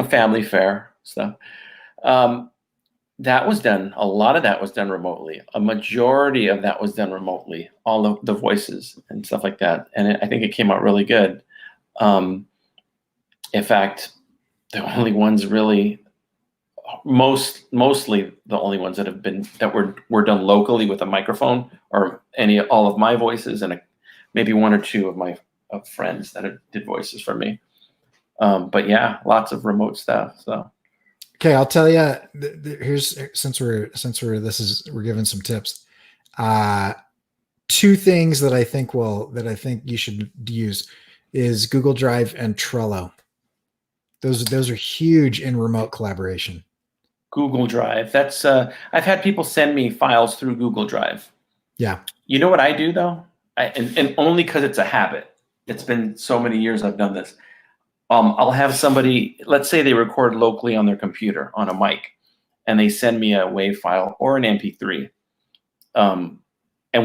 Family fare stuff. That was done. A lot of that was done remotely. A majority of that was done remotely. All of the voices and stuff like that. And I think it came out really good. In fact, the only ones really, mostly the only ones that were done locally with a microphone, or all of my voices, and maybe one or two of my friends that did voices for me. But yeah, lots of remote stuff. So. Okay, I'll tell you. Here's since we're giving some tips. 2 things that I think you should use is Google Drive and Trello. Those are huge in remote collaboration. Google Drive. That's I've had people send me files through Google Drive. Yeah. You know what I do though? And only because it's a habit. It's been so many years I've done this. I'll have somebody, let's say they record locally on their computer on a mic, and they send me a WAV file or an MP3. And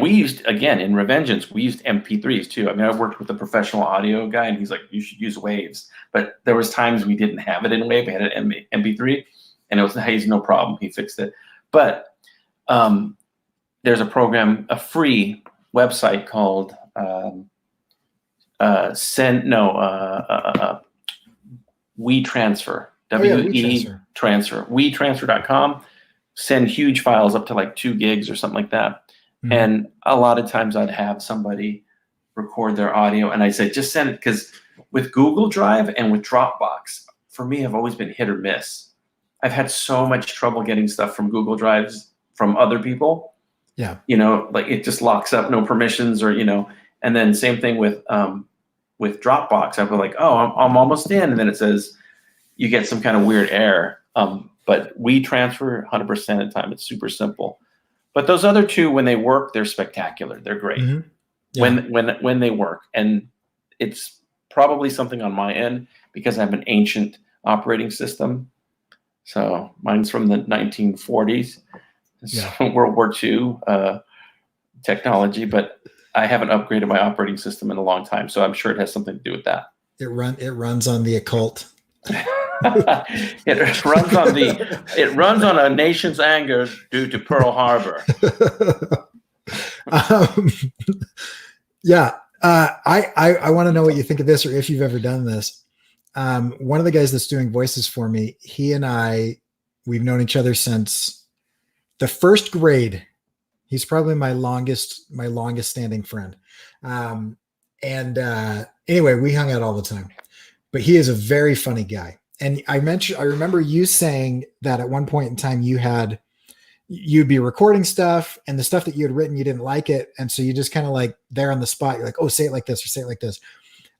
we used, again, in Revengeance, we used MP3s too. I mean, I worked with a professional audio guy, and he's like, you should use waves. But there was times we didn't have it in wave. We had it in MP3, and it was, hey, no problem. He fixed it. But there's a program, a free website called WeTransfer. WeTransfer. WeTransfer.com. Send huge files up to like 2 gigs or something like that. Mm-hmm. And a lot of times I'd have somebody record their audio, and I said, just send it, because with Google Drive and with Dropbox, for me, I've always been hit or miss. I've had so much trouble getting stuff from Google Drives from other people. Yeah. You know, like it just locks up, no permissions, or, you know, and then same thing with Dropbox. I'd be like, oh, I'm almost in. And then it says you get some kind of weird error. But WeTransfer 100% of the time. It's super simple. But those other two, when they work, they're spectacular. They're great. Mm-hmm. Yeah. When they work. And it's probably something on my end because I have an ancient operating system. So mine's from the 1940s. Yeah. World War II technology, but I haven't upgraded my operating system in a long time. So I'm sure it has something to do with that. It runs on the occult. It runs on a nation's anger due to Pearl Harbor. Yeah. I want to know what you think of this, or if you've ever done this. One of the guys that's doing voices for me, he and we've known each other since the first grade. He's probably my longest standing friend. Anyway, we hung out all the time, but he is a very funny guy. And I remember you saying that at one point in time you'd be recording stuff, and the stuff that you had written, you didn't like it. And so you just kind of like there on the spot, you're like, oh, say it like this or say it like this.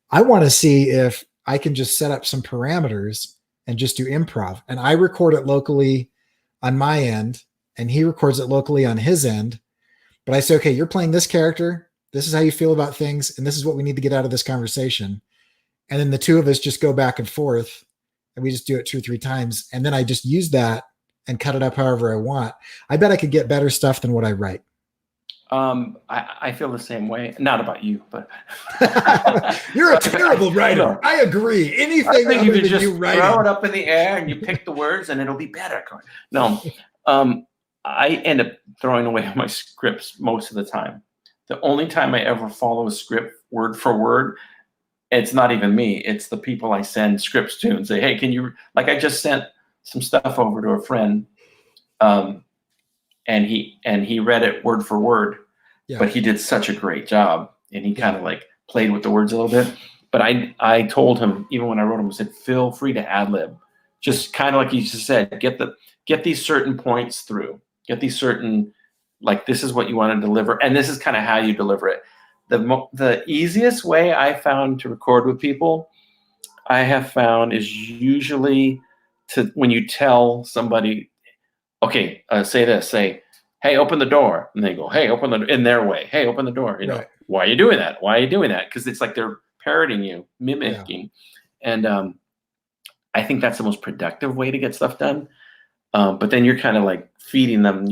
I want to see if I can just set up some parameters and just do improv. And I record it locally on my end, and he records it locally on his end. But I say, okay, you're playing this character. This is how you feel about things. And this is what we need to get out of this conversation. And then the two of us just go back and forth, and we just do it 2 or 3 times. And then I just use that and cut it up however I want. I bet I could get better stuff than what I write. I feel the same way. Not about you, but you're a terrible writer. I agree. Anything that you could just throw it up in the air and you pick the words and it'll be better. No, I end up throwing away my scripts most of the time. The only time I ever follow a script word for word, it's not even me. It's the people I send scripts to and say, hey, can you, like I just sent some stuff over to a friend, and he read it word for word, but he did such a great job, and he kind of like played with the words a little bit. But I told him, even when I wrote him, I said, feel free to ad lib, just kind of like you just said, get these certain points through, get these certain, like this is what you want to deliver, and this is kind of how you deliver it. The easiest way I found to record with people, I have found, is usually when you tell somebody, okay, say this, say, hey, open the door. And they go, hey, open the door, in their way. Hey, open the door. You know, why are you doing that? Why are you doing that? Because it's like they're parroting you, mimicking. Yeah. And I think that's the most productive way to get stuff done. But then you're kind of like feeding them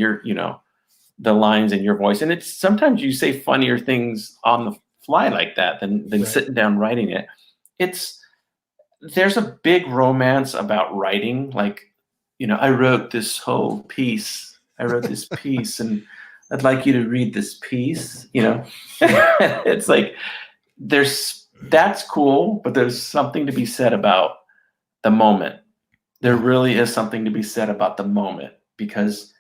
the lines in your voice. And it's sometimes you say funnier things on the fly like that than sitting down writing it. There's a big romance about writing. Like, I wrote this whole piece. I wrote this piece, and I'd like you to read this piece. It's like that's cool, but there's something to be said about the moment. There really is something to be said about the moment, because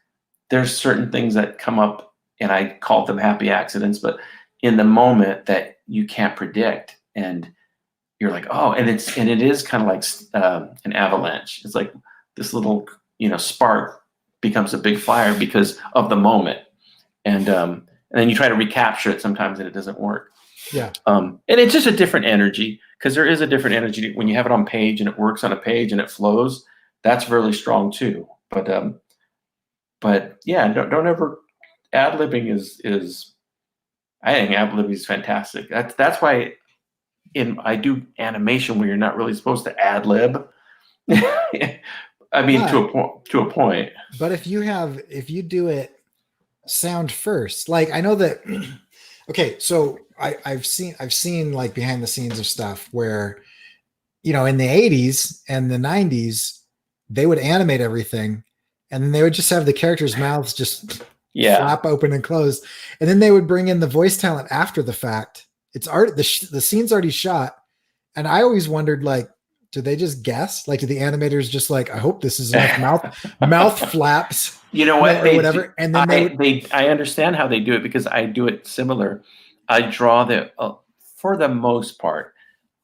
there's certain things that come up, and I call them happy accidents, but in the moment that you can't predict, and you're like, oh, and it is kind of like an avalanche. It's like this little, spark becomes a big fire because of the moment. And then you try to recapture it sometimes and it doesn't work. Yeah. And it's just a different energy, because there is a different energy when you have it on page and it works on a page and it flows. That's really strong too. but yeah, don't ever, ad-libbing is I think ad-libbing is fantastic. That's why I do animation where you're not really supposed to ad-lib. I mean, to a point. But if you do it sound first, like I know that. Okay, so I've seen like behind the scenes of stuff where, in the 80s and the 90s, they would animate everything, and then they would just have the characters' mouths just flap open and close, and then they would bring in the voice talent after the fact. It's art. The scene's already shot, and I always wondered, like, do they just guess? Like, do the animators just like, I hope this is enough mouth flaps? You know what? Or whatever. And then I understand how they do it because I do it similar. I draw for the most part,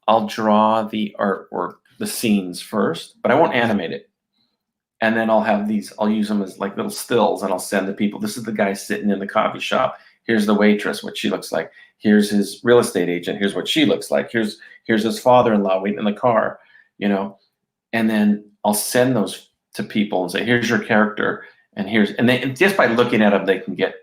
I'll draw the artwork, the scenes first, but I won't animate it. And then I'll use them as like little stills, and I'll send the people. This is the guy sitting in the coffee shop. Here's the waitress, what she looks like. Here's his real estate agent. Here's what she looks like. Here's his father-in-law waiting in the car, and then I'll send those to people and say, here's your character. And they just by looking at them,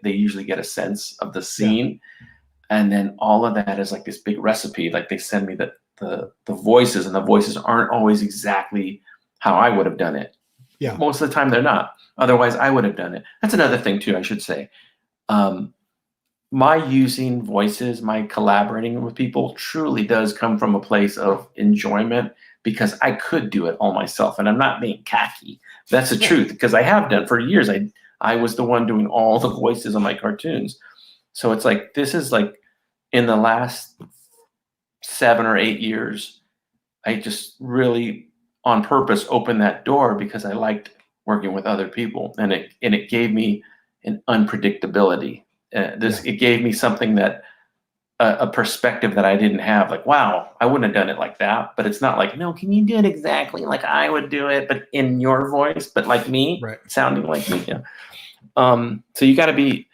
they usually get a sense of the scene. Yeah. And then all of that is like this big recipe. Like they send me the voices, and the voices aren't always exactly how I would have done it. Yeah. Most of the time they're not. Otherwise I would have done it. That's another thing too, I should say. My using voices, my collaborating with people truly does come from a place of enjoyment, because I could do it all myself, and I'm not being cocky. That's the truth, because I have done for years. I was the one doing all the voices on my cartoons. So it's like, this is like in the last 7 or 8 years, I just really on purpose opened that door because I liked working with other people, and it gave me an unpredictability. It gave me something that a perspective that I didn't have. Like, wow, I wouldn't have done it like that. But it's not like, no, can you do it exactly like I would do it, but in your voice, but like me, right, sounding like me. Yeah. So you got to be.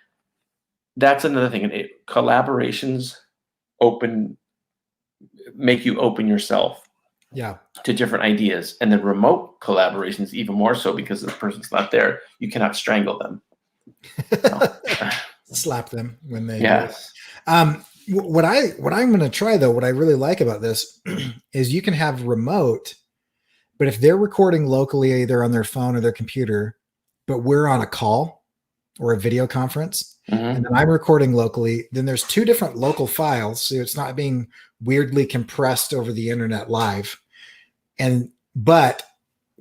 That's another thing. Collaborations make you open yourself. Yeah. To different ideas, and the remote collaborations even more so, because the person's not there. You cannot strangle them. So. Slap them when they. Yes. What I'm going to try though, what I really like about this is you can have remote, but if they're recording locally, either on their phone or their computer, but we're on a call or a video conference, and then I'm recording locally, then there's 2 different local files. So it's not being weirdly compressed over the internet live. But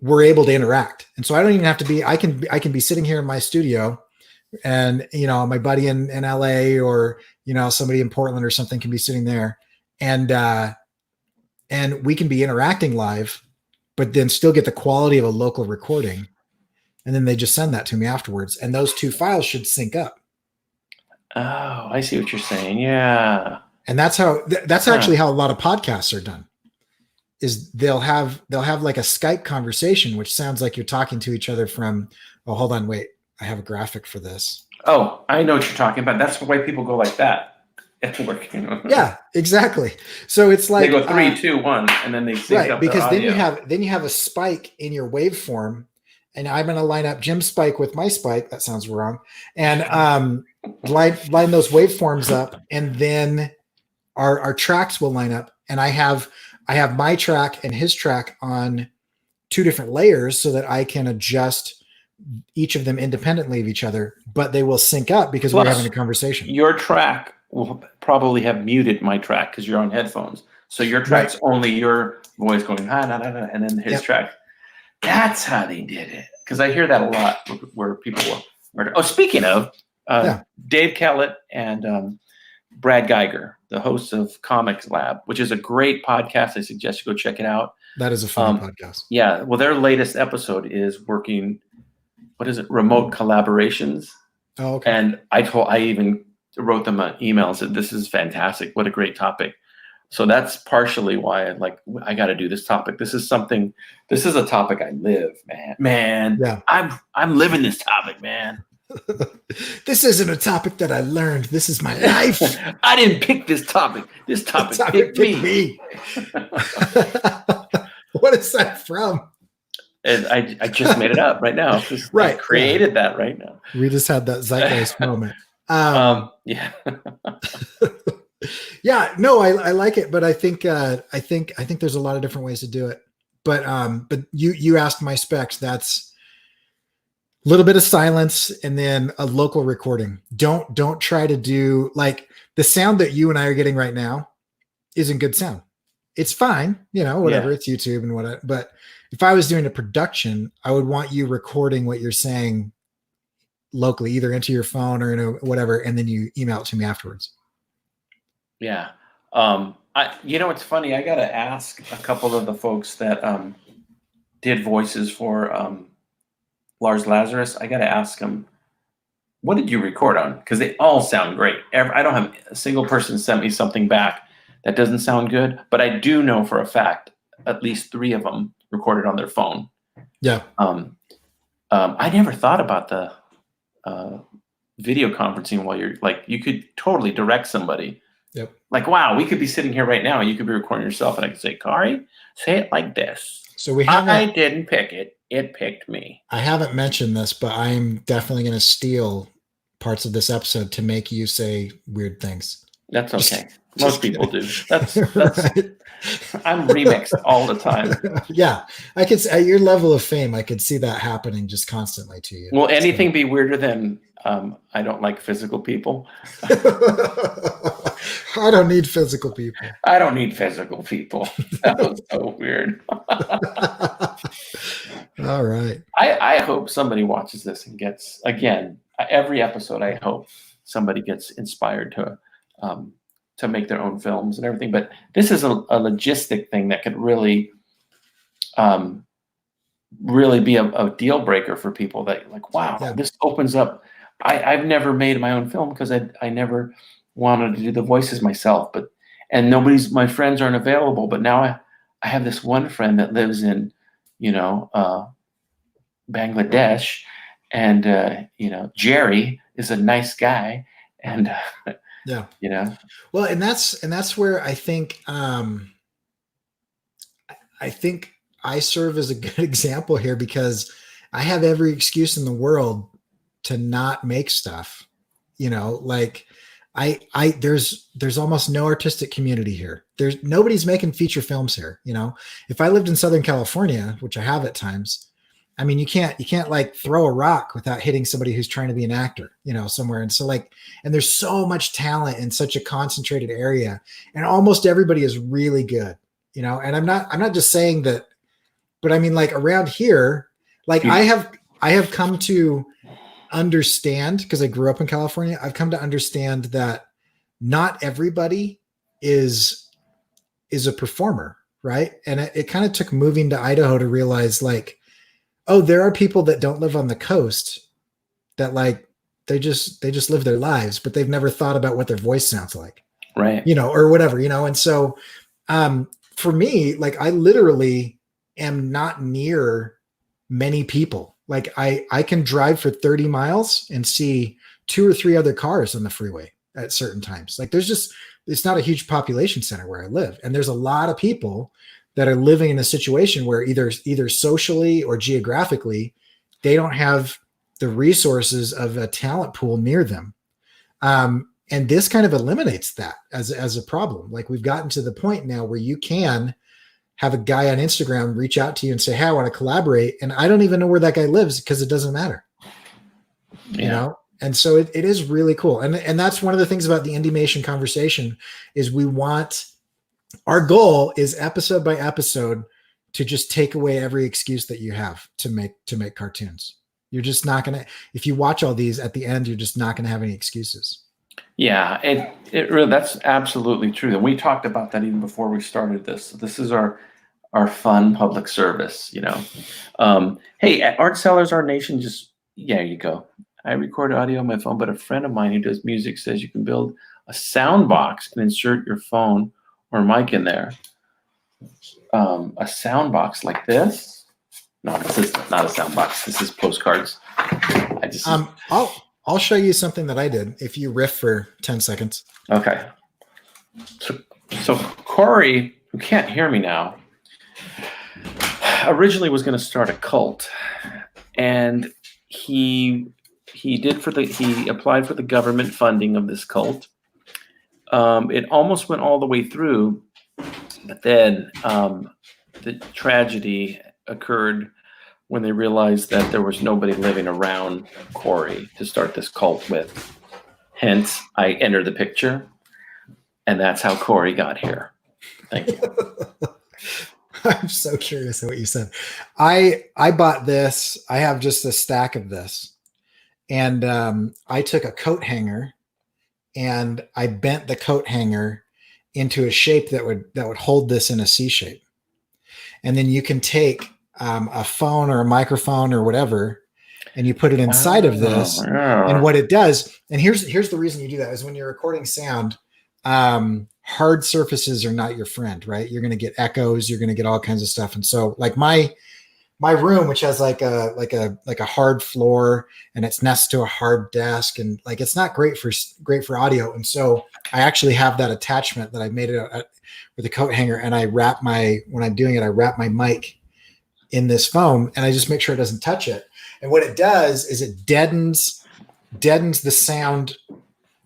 we're able to interact. And so I don't even have to be, I can be sitting here in my studio, and, my buddy in LA, or, somebody in Portland or something can be sitting there, and we can be interacting live, but then still get the quality of a local recording. And then they just send that to me afterwards. And those 2 files should sync up. Oh, I see what you're saying. Yeah. And that's actually how a lot of podcasts are done. Is they'll have like a Skype conversation, which sounds like you're talking to each other from, oh, hold on, wait, I have a graphic for this. Oh, I know what you're talking about. That's why people go like that at work. Yeah, exactly. So it's like they go 3, 2, 1, and then they sync up because the audio. then you have a spike in your waveform, and I'm going to line up Jim's spike with my spike. That sounds wrong. And line those waveforms up, and then our tracks will line up. And I have my track and his track on 2 different layers so that I can adjust each of them independently of each other, but they will sync up because we're having a conversation. Your track will probably have muted my track because you're on headphones. So your track's only your voice going, and then his track. That's how they did it. Because I hear that a lot where people were. Oh, speaking of, Dave Kellett and Brad Geiger, the hosts of Comics Lab, which is a great podcast. I suggest you go check it out. That is a fun podcast. Yeah. Well, their latest episode is working, remote collaborations. Oh, okay. And I even wrote them an email and said, this is fantastic. What a great topic. So that's partially why I got to do this topic. This is a topic I live, man. Yeah. I'm living this topic, man. This isn't a topic that I learned. This is my life. I didn't pick this topic. This topic picked me. What is that from? And I just made it up right now. Right, I created that right now. We just had that zeitgeist moment. Yeah. Yeah, no, I like it, but I think there's a lot of different ways to do it. But you asked my specs. That's a little bit of silence and then a local recording. Don't try to do like the sound that you and I are getting right now isn't good sound. It's fine, whatever. Yeah. It's YouTube and whatever. But if I was doing a production, I would want you recording what you're saying locally, either into your phone or whatever, and then you email it to me afterwards. Yeah. It's funny. I got to ask a couple of the folks that did voices for Lars Lazarus. I got to ask them, what did you record on? Because they all sound great. I don't have a single person sent me something back that doesn't sound good, but I do know for a fact at least 3 of them recorded on their phone. Yeah. I never thought about the video conferencing while you're like, you could totally direct somebody. Yep. Like, wow, we could be sitting here right now and you could be recording yourself and I could say, Cory, say it like this. So I didn't pick it. It picked me. I haven't mentioned this, but I'm definitely going to steal parts of this episode to make you say weird things. That's okay. Most people do. That's Right. I'm remixed all the time. Yeah. I could at your level of fame, I could see that happening just constantly to you. Will anything be weirder than I don't like physical people? I don't need physical people. I don't need physical people. That was so weird. All right. I hope somebody watches this and gets, again, every episode, I hope somebody gets inspired to make their own films and everything. But this is a logistic thing that could really be a deal breaker for people that like, wow, Yeah. This opens up. I've never made my own film because I never wanted to do the voices myself, and my friends aren't available. But now I have this one friend that lives in, Bangladesh, and Jerry is a nice guy, and Yeah. Well, and that's where I think I serve as a good example here, because I have every excuse in the world to not make stuff. Like there's almost no artistic community here. Nobody's making feature films here. If I lived in Southern California, which I have at times, I mean, you can't like throw a rock without hitting somebody who's trying to be an actor, somewhere. And so and there's so much talent in such a concentrated area, and almost everybody is really good, and I'm not just saying that, but I mean, like around here, like I have come to understand, because I grew up in California, I've come to understand that not everybody is a performer. Right. And it kind of took moving to Idaho to realize, like, oh, there are people that don't live on the coast that like, they just live their lives, but they've never thought about what their voice sounds like. Right. Or whatever, And so, for me, like I literally am not near many people. Like I can drive for 30 miles and see 2 or 3 other cars on the freeway at certain times. Like it's not a huge population center where I live. And there's a lot of people that are living in a situation where either socially or geographically, they don't have the resources of a talent pool near them. And this kind of eliminates that as a problem. Like we've gotten to the point now where you can have a guy on Instagram reach out to you and say, hey, I want to collaborate. And I don't even know where that guy lives because it doesn't matter, And so it is really cool. And that's one of the things about the indie-mation conversation is our goal is episode by episode to just take away every excuse that you have to make cartoons. You're just not going to, if you watch all these at the end, you're just not going to have any excuses. Yeah, it really, that's absolutely true. And we talked about that even before we started this. This is our fun public service, Hey, at Art Sellers, Our Nation, there you go. I record audio on my phone, but a friend of mine who does music says you can build a sound box and insert your phone or mic in there. A sound box like this. No, this is not a sound box. This is postcards. I'll show you something that I did if you riff for 10 seconds. Okay. So Cory, who can't hear me now, originally was going to start a cult, and he applied for the government funding of this cult. It almost went all the way through, but then the tragedy occurred when they realized that there was nobody living around Cory to start this cult with. Hence, I entered the picture, and that's how Cory got here. Thank you. I'm so curious at what you said. I bought this. I have just a stack of this, and I took a coat hanger and I bent the coat hanger into a shape that would hold this in a C shape. And then you can take a phone or a microphone or whatever, and you put it inside of this. And what it does, and here's the reason you do that, is when you're recording sound, hard surfaces are not your friend, right? You're going to get echoes, you're going to get all kinds of stuff. And so like my room, which has like a hard floor, and it's next to a hard desk, and like it's not great for audio. And so I actually have that attachment that I made it with a coat hanger, and when I'm doing it, I wrap my mic in this foam, and I just make sure it doesn't touch it. And what it does is it deadens the sound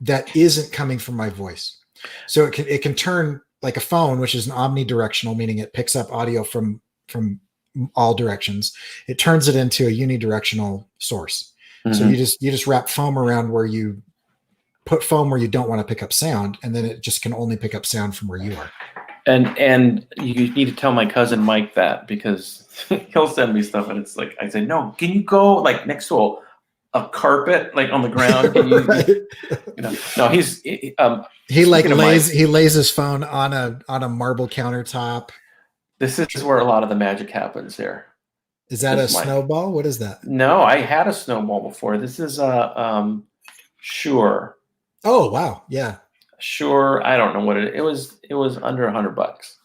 that isn't coming from my voice. So it can turn like a phone, which is an omnidirectional, meaning it picks up audio from all directions. It turns it into a unidirectional source. Mm-hmm. So you just wrap foam around where you put foam where you don't want to pick up sound, and then it just can only pick up sound from where you are. And you need to tell my cousin Mike that, because he'll send me stuff and it's like, I say, no, can you go like next to a carpet, like on the ground? Can you, right. No, he lays his phone on a marble countertop. This is where a lot of the magic happens here. Is that a snowball? What is that? No, I had a snowball before. This is Shure. Oh, wow. Yeah. Sure, I don't know what it was. It was under $100,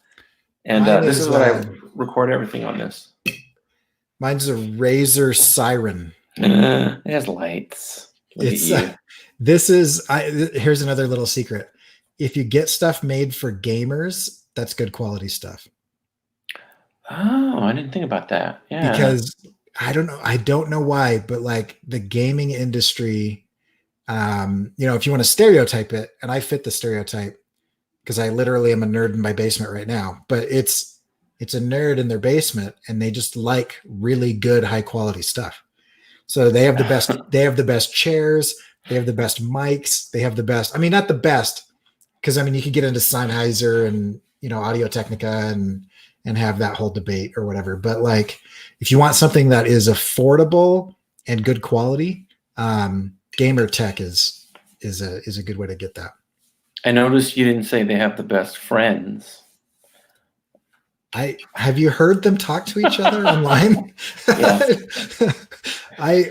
and this is what I record everything on this. Mine's a Razer Siren. It has lights. Here's another little secret. If you get stuff made for gamers, that's good quality stuff. Oh, I didn't think about that. Yeah, because I don't know why, but like the gaming industry. If you want to stereotype it, and I fit the stereotype because I literally am a nerd in my basement right now, but it's a nerd in their basement, and they just like really good, high quality stuff. So they have the best chairs. They have the best mics. They have the best, not the best, because you could get into Sennheiser and, Audio Technica and have that whole debate or whatever. But like, if you want something that is affordable and good quality, gamer tech is a good way to get that. I noticed you didn't say they have the best friends. Have you heard them talk to each other online? Yeah.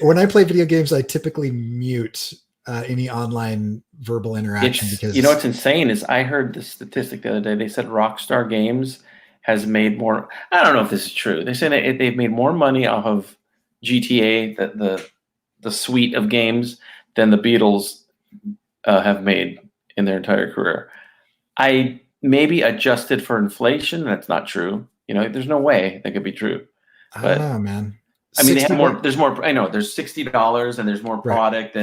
When I play video games, I typically mute any online verbal interaction because what's insane is I heard the statistic the other day. They said Rockstar Games has made more. I don't know if this is true. They said they've made more money off of GTA, the suite of games, than the Beatles have made in their entire career. I maybe adjusted for inflation. That's not true. There's no way that could be true. But, I don't know, man. They have more. There's more. I know there's $60 and there's more product,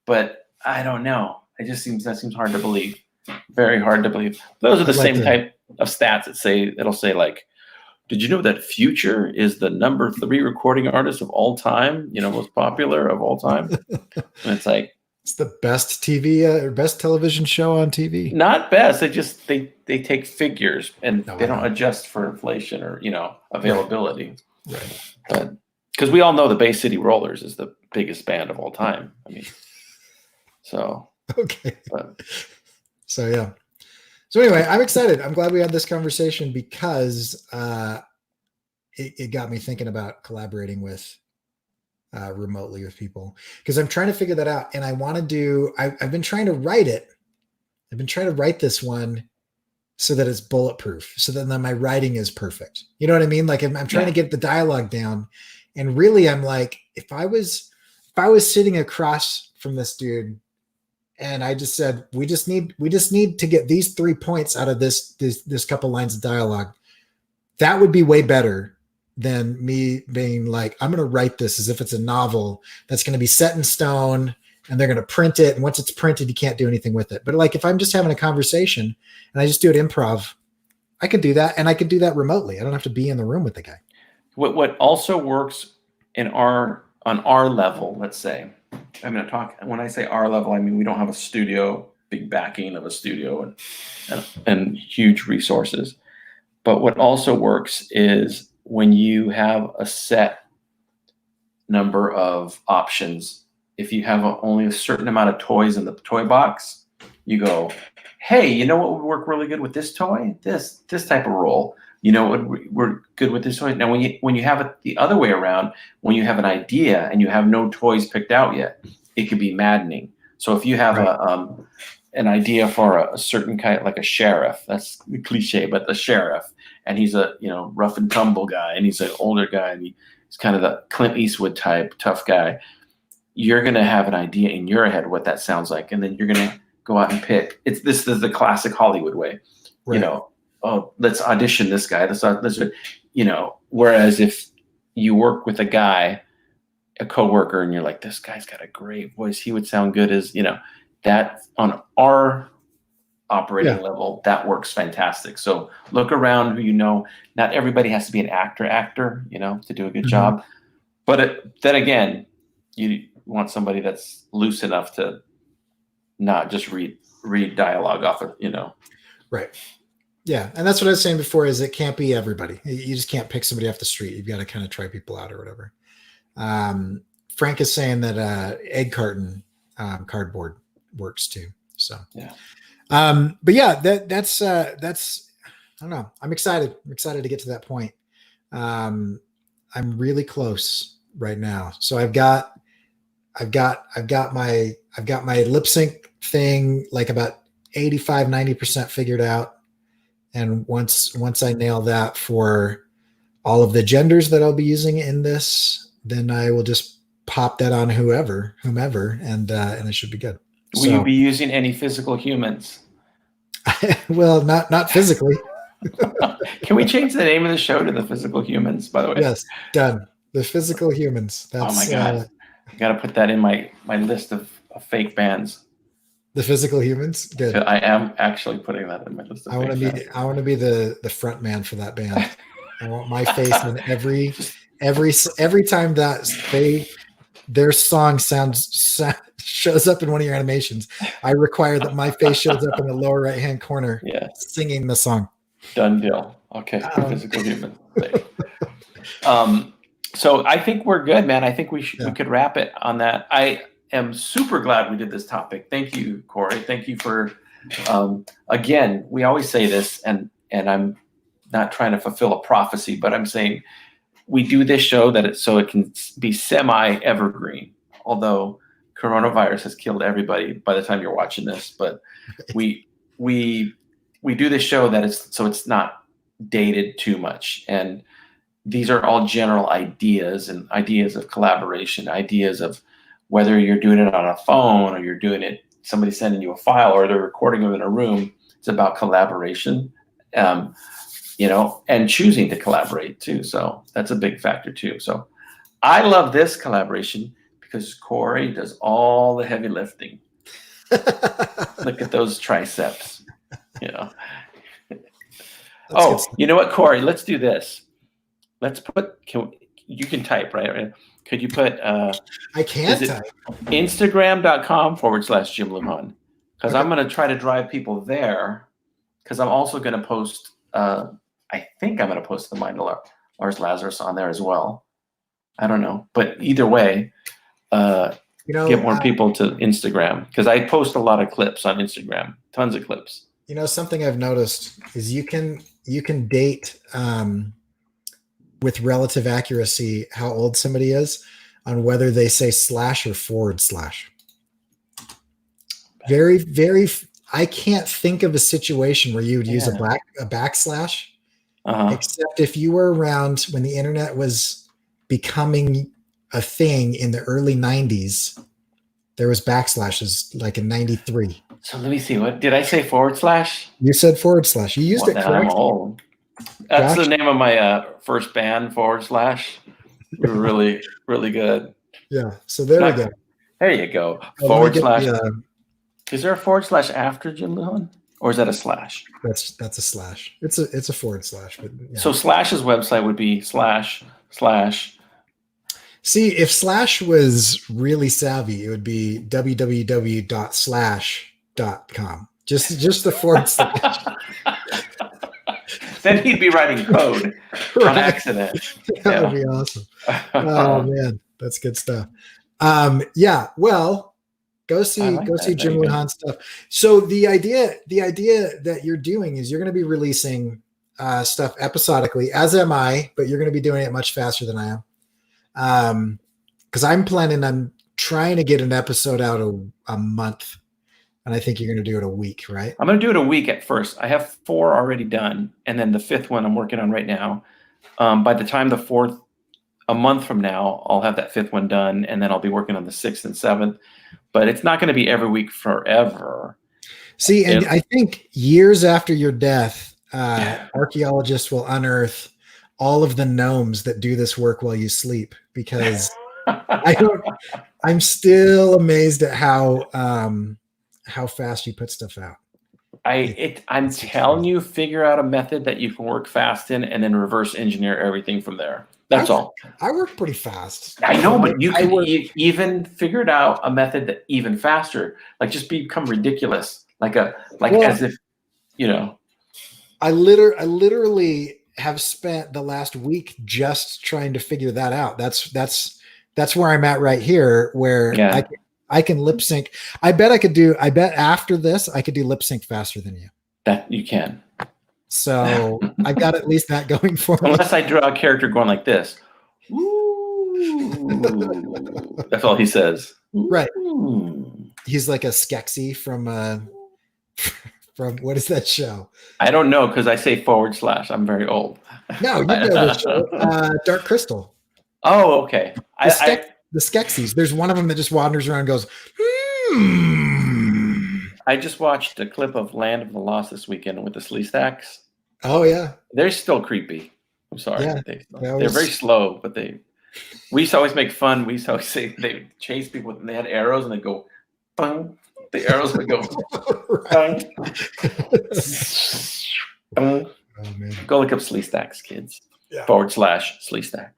but I don't know. That seems hard to believe. Very hard to believe. Those are the same type of stats it'll say like, did you know that Future is the number 3 recording artist of all time? Most popular of all time. And it's like, it's the best TV or best television show on TV. Not best. They take figures and they don't adjust for inflation or availability. Right. But because we all know the Bay City Rollers is the biggest band of all time. So okay. So yeah. So anyway, I'm excited. I'm glad we had this conversation because it got me thinking about collaborating with remotely with people, because I'm trying to figure that out. And I want to do, I've been trying to write it. I've been trying to write this one so that it's bulletproof, so that then my writing is perfect. You know what I mean? Like I'm trying to get the dialogue down, and really I'm like, if I was sitting across from this dude and I just said, we just need to get these 3 points out of this couple lines of dialogue, that would be way better than me being like, I'm going to write this as if it's a novel that's going to be set in stone and they're going to print it. And once it's printed, you can't do anything with it. But like, if I'm just having a conversation and I just do it improv, I could do that. And I could do that remotely. I don't have to be in the room with the guy. What also works on our level, let's say, I'm going to talk, when I say our level, I mean, we don't have a studio, big backing of a studio and huge resources. But what also works is when you have a set number of options, if you have only a certain amount of toys in the toy box, you go, hey, you know what would work really good with this toy? This type of role. You know what we're good with this toy. Now, when you have it the other way around, when you have an idea and you have no toys picked out yet, it could be maddening. So if you have an idea for a certain kind, like a sheriff, that's the cliche, but the sheriff, and he's a rough and tumble guy, and he's an older guy, and he's kind of the Clint Eastwood type tough guy. You're gonna have an idea in your head what that sounds like, and then you're gonna go out and pick. This is the classic Hollywood way, Right. Oh, let's audition this guy. Whereas if you work with a guy, a coworker, and you're like, this guy's got a great voice, he would sound good as, that on our operating level, that works fantastic. So look around who not everybody has to be an actor, to do a good job. But then again, you want somebody that's loose enough to not just read dialogue off of, Right. Yeah. And that's what I was saying before, is it can't be everybody. You just can't pick somebody off the street. You've got to kind of try people out or whatever. Frank is saying that egg carton cardboard works too. So yeah. But yeah, that's I don't know. I'm excited. I'm excited to get to that point. I'm really close right now. So I've got my lip sync thing like about 85, 90% figured out. And once I nail that for all of the genders that I'll be using in this, then I will just pop that on whomever, and it should be good. Will you be using any physical humans? Well, not physically. Can we change the name of the show to The Physical Humans, by the way? Yes, done. The Physical Humans. That's, oh my God. I got to put that in my list of fake bands. The Physical Humans. Good. I am actually putting that in my list of I want to be the front man for that band. I want my face in every time that their song shows up in one of your animations. I require that my face shows up in the lower right hand corner, singing the song. Done deal. Okay, Physical Humans. So I think we're good, man. I think we could wrap it on that. I am super glad we did this topic. Thank you, Cory. Thank you for again. We always say this, and I'm not trying to fulfill a prophecy, but I'm saying we do this show so it can be semi-evergreen. Although coronavirus has killed everybody by the time you're watching this, but we do this show that it's not dated too much, and these are all general ideas and ideas of collaboration, ideas of whether you're doing it on a phone or you're doing it, somebody sending you a file or they're recording it in a room. It's about collaboration, and choosing to collaborate too. So that's a big factor too. So I love this collaboration because Cory does all the heavy lifting. Look at those triceps, Oh, you know what, Cory? Let's do this. Let's put. You can type, right? Could you put? I can't type. Instagram.com/Jim Lujan, because I'm going to try to drive people there. Because I'm also going to post. I think I'm going to post the Mind of Lars Lazarus on there as well. I don't know, but either way, get more people to Instagram, because I post a lot of clips on Instagram, tons of clips. Something I've noticed is you can date with relative accuracy how old somebody is on whether they say slash or // Very, very. I can't think of a situation where you would use a backslash, except if you were around when the internet was becoming a thing in the early 90s. There was backslashes like in 93. So let me see. What did I say? // You said // You used it correctly. I'm old. That's Josh? the name of my first band, / We were really, really good. Yeah. So there we go. There you go. / Let me get Is there a / after Jim Lujan? Or is that a slash? that's a slash. It's a // but yeah. So Slash's website would be // See, if Slash was really savvy, it would be www.slash.com. Just the / Then he'd be writing code on accident. That would be awesome. Oh man, that's good stuff. Yeah, well, go see Jim Lujan stuff. So the idea that you're doing is you're going to be releasing stuff episodically, as am I, but you're going to be doing it much faster than I am. Because I'm trying to get an episode out a month, and I think you're going to do it a week, right? I'm going to do it a week at first. I have 4 already done, and then the 5th one I'm working on right now. By the time the 4th, a month from now, I'll have that 5th one done, and then I'll be working on the 6th and 7th. But it's not going to be every week forever. See, and I think years after your death, archaeologists will unearth all of the gnomes that do this work while you sleep, because I'm still amazed at how fast you put stuff out. I'm telling you, figure out a method that you can work fast in, and then reverse engineer everything from there. That's all. I work pretty fast. I know, but you can even figure out a method that even faster, like just become ridiculous, as if, I literally have spent the last week just trying to figure that out. That's where I'm at right here, where I can lip sync. I bet after this I could do lip sync faster than you. That you can. So I got at least that going for me. Unless I draw a character going like this. Ooh. That's all he says. Right. Ooh. He's like a Skeksis from what is that show? I don't know, because I say / I'm very old. No, you know the show. Dark Crystal. Oh, okay. The Skeksis. There's one of them that just wanders around and goes, I just watched a clip of Land of the Lost this weekend with the Sleestacks. Oh yeah. They're still creepy. I'm sorry. Yeah, they're very slow, but we used to always make fun. We used to always say they chase people and they had arrows and they go, bang. The arrows would go, bang. Oh man. Go look up Sleestacks, kids. Yeah. / Sleestack.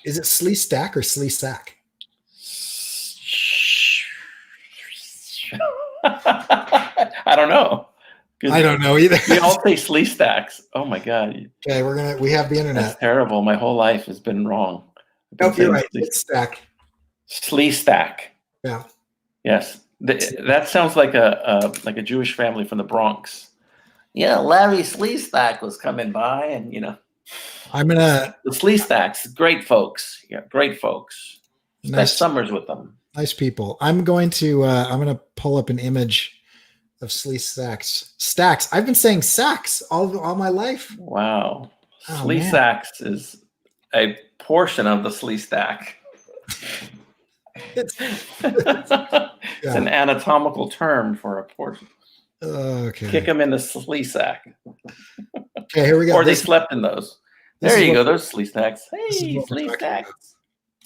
Is it Sleestack or Sleesack? I don't know. I don't know either. We all say Sleestacks. Oh my god. Okay, we have the internet. That's terrible. My whole life has been wrong. Nope, you're right. Sleestack. Sleestack. Yeah. Yes. That sounds like a Jewish family from the Bronx. Yeah, Larry Sleestack was coming by, and the Sleestacks, great folks. Yeah, great folks. Spent summers with them. Nice people. I'm going to pull up an image of Sleestacks. Stacks. I've been saying sacks all my life. Wow. Oh, Sleestacks is a portion of the Sleestack. It's an anatomical term for a portion. Okay. Kick them in the Sleestack. Okay, here we go. Or they slept in those. There you go. Those Sleestacks. Hey, Sleestacks.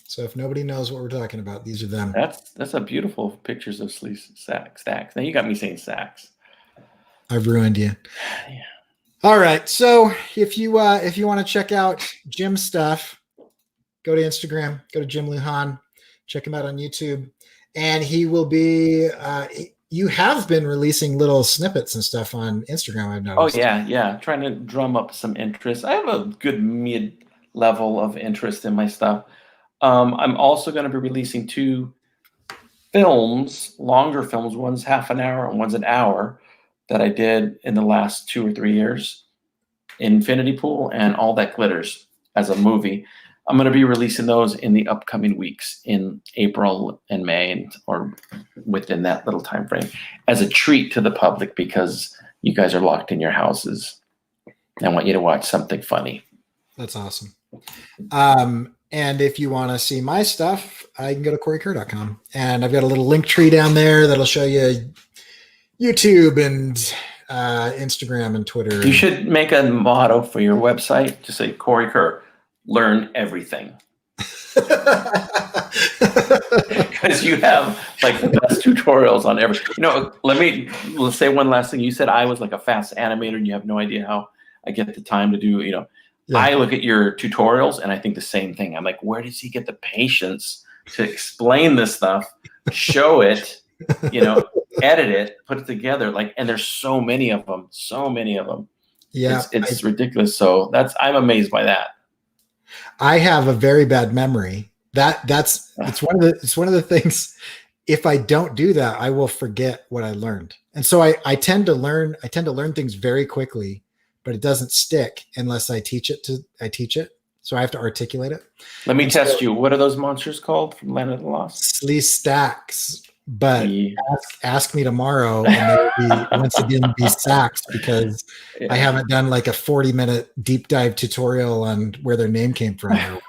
So if nobody knows what we're talking about, these are them. That's a beautiful pictures of stacks. Now you got me saying sacks. I've ruined you. Yeah. All right. So if you want to check out Jim's stuff, go to Instagram, go to Jim Lujan, check him out on YouTube, and he will be. You have been releasing little snippets and stuff on Instagram, I've noticed. Oh yeah. Trying to drum up some interest. I have a good mid level of interest in my stuff. I'm also going to be releasing 2 films, longer films. One's half an hour and one's an hour, that I did in the last 2 or 3 years. Infinity Pool and All That Glitters as a movie. I'm going to be releasing those in the upcoming weeks in April and May, or within that little time frame, as a treat to the public, because you guys are locked in your houses. I want you to watch something funny. That's awesome. And if you want to see my stuff, I can go to CoryKerr.com. And I've got a little link tree down there that'll show you YouTube and Instagram and Twitter. You should make a motto for your website. Just say Cory Kerr, learn everything. Because you have like the best tutorials on every. Let's say one last thing. You said I was like a fast animator, and you have no idea how I get the time to do. Yeah. I look at your tutorials, and I think the same thing. I'm like, where does he get the patience to explain this stuff, show it, edit it, put it together? And there's so many of them. Yeah, it's ridiculous. So I'm amazed by that. I have a very bad memory. It's one of the things. If I don't do that, I will forget what I learned. And so I tend to learn things very quickly, but it doesn't stick unless I teach it. So I have to articulate it. Let me test you. What are those monsters called from Land of the Lost? Slee stacks. But ask me tomorrow, and they will once again be sacks, because I haven't done like a 40-minute deep dive tutorial on where their name came from.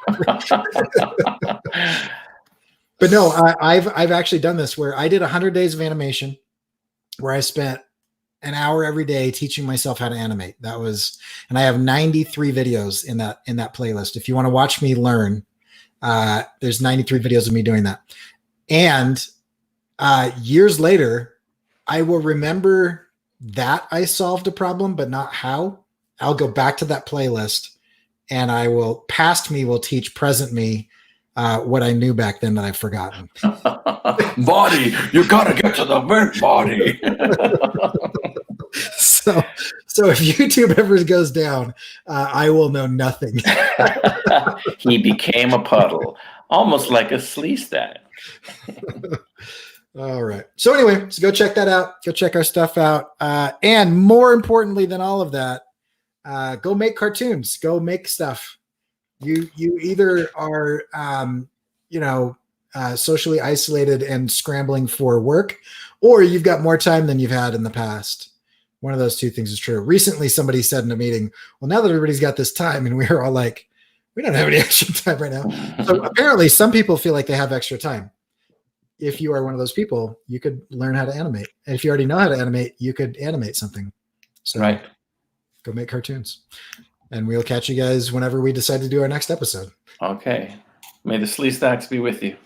But no, I've actually done this where I did 100 days of animation, where I spent an hour every day teaching myself how to animate. And I have 93 videos in that playlist. If you want to watch me learn, there's 93 videos of me doing that. And years later, I will remember that I solved a problem, but not how. I'll go back to that playlist, and past me will teach present me what I knew back then that I've forgotten. Body, you gotta get to the main body. So if YouTube ever goes down, I will know nothing. He became a puddle, almost like a slee stack. All right. So anyway, go check that out. Go check our stuff out. And more importantly than all of that, go make cartoons. Go make stuff. You either are, socially isolated and scrambling for work, or you've got more time than you've had in the past. One of those two things is true. Recently, somebody said in a meeting, well, now that everybody's got this time, and we were all like, we don't have any extra time right now. So apparently some people feel like they have extra time. If you are one of those people, you could learn how to animate. And if you already know how to animate, you could animate something. So go make cartoons. And we'll catch you guys whenever we decide to do our next episode. Okay. May the slee stacks be with you.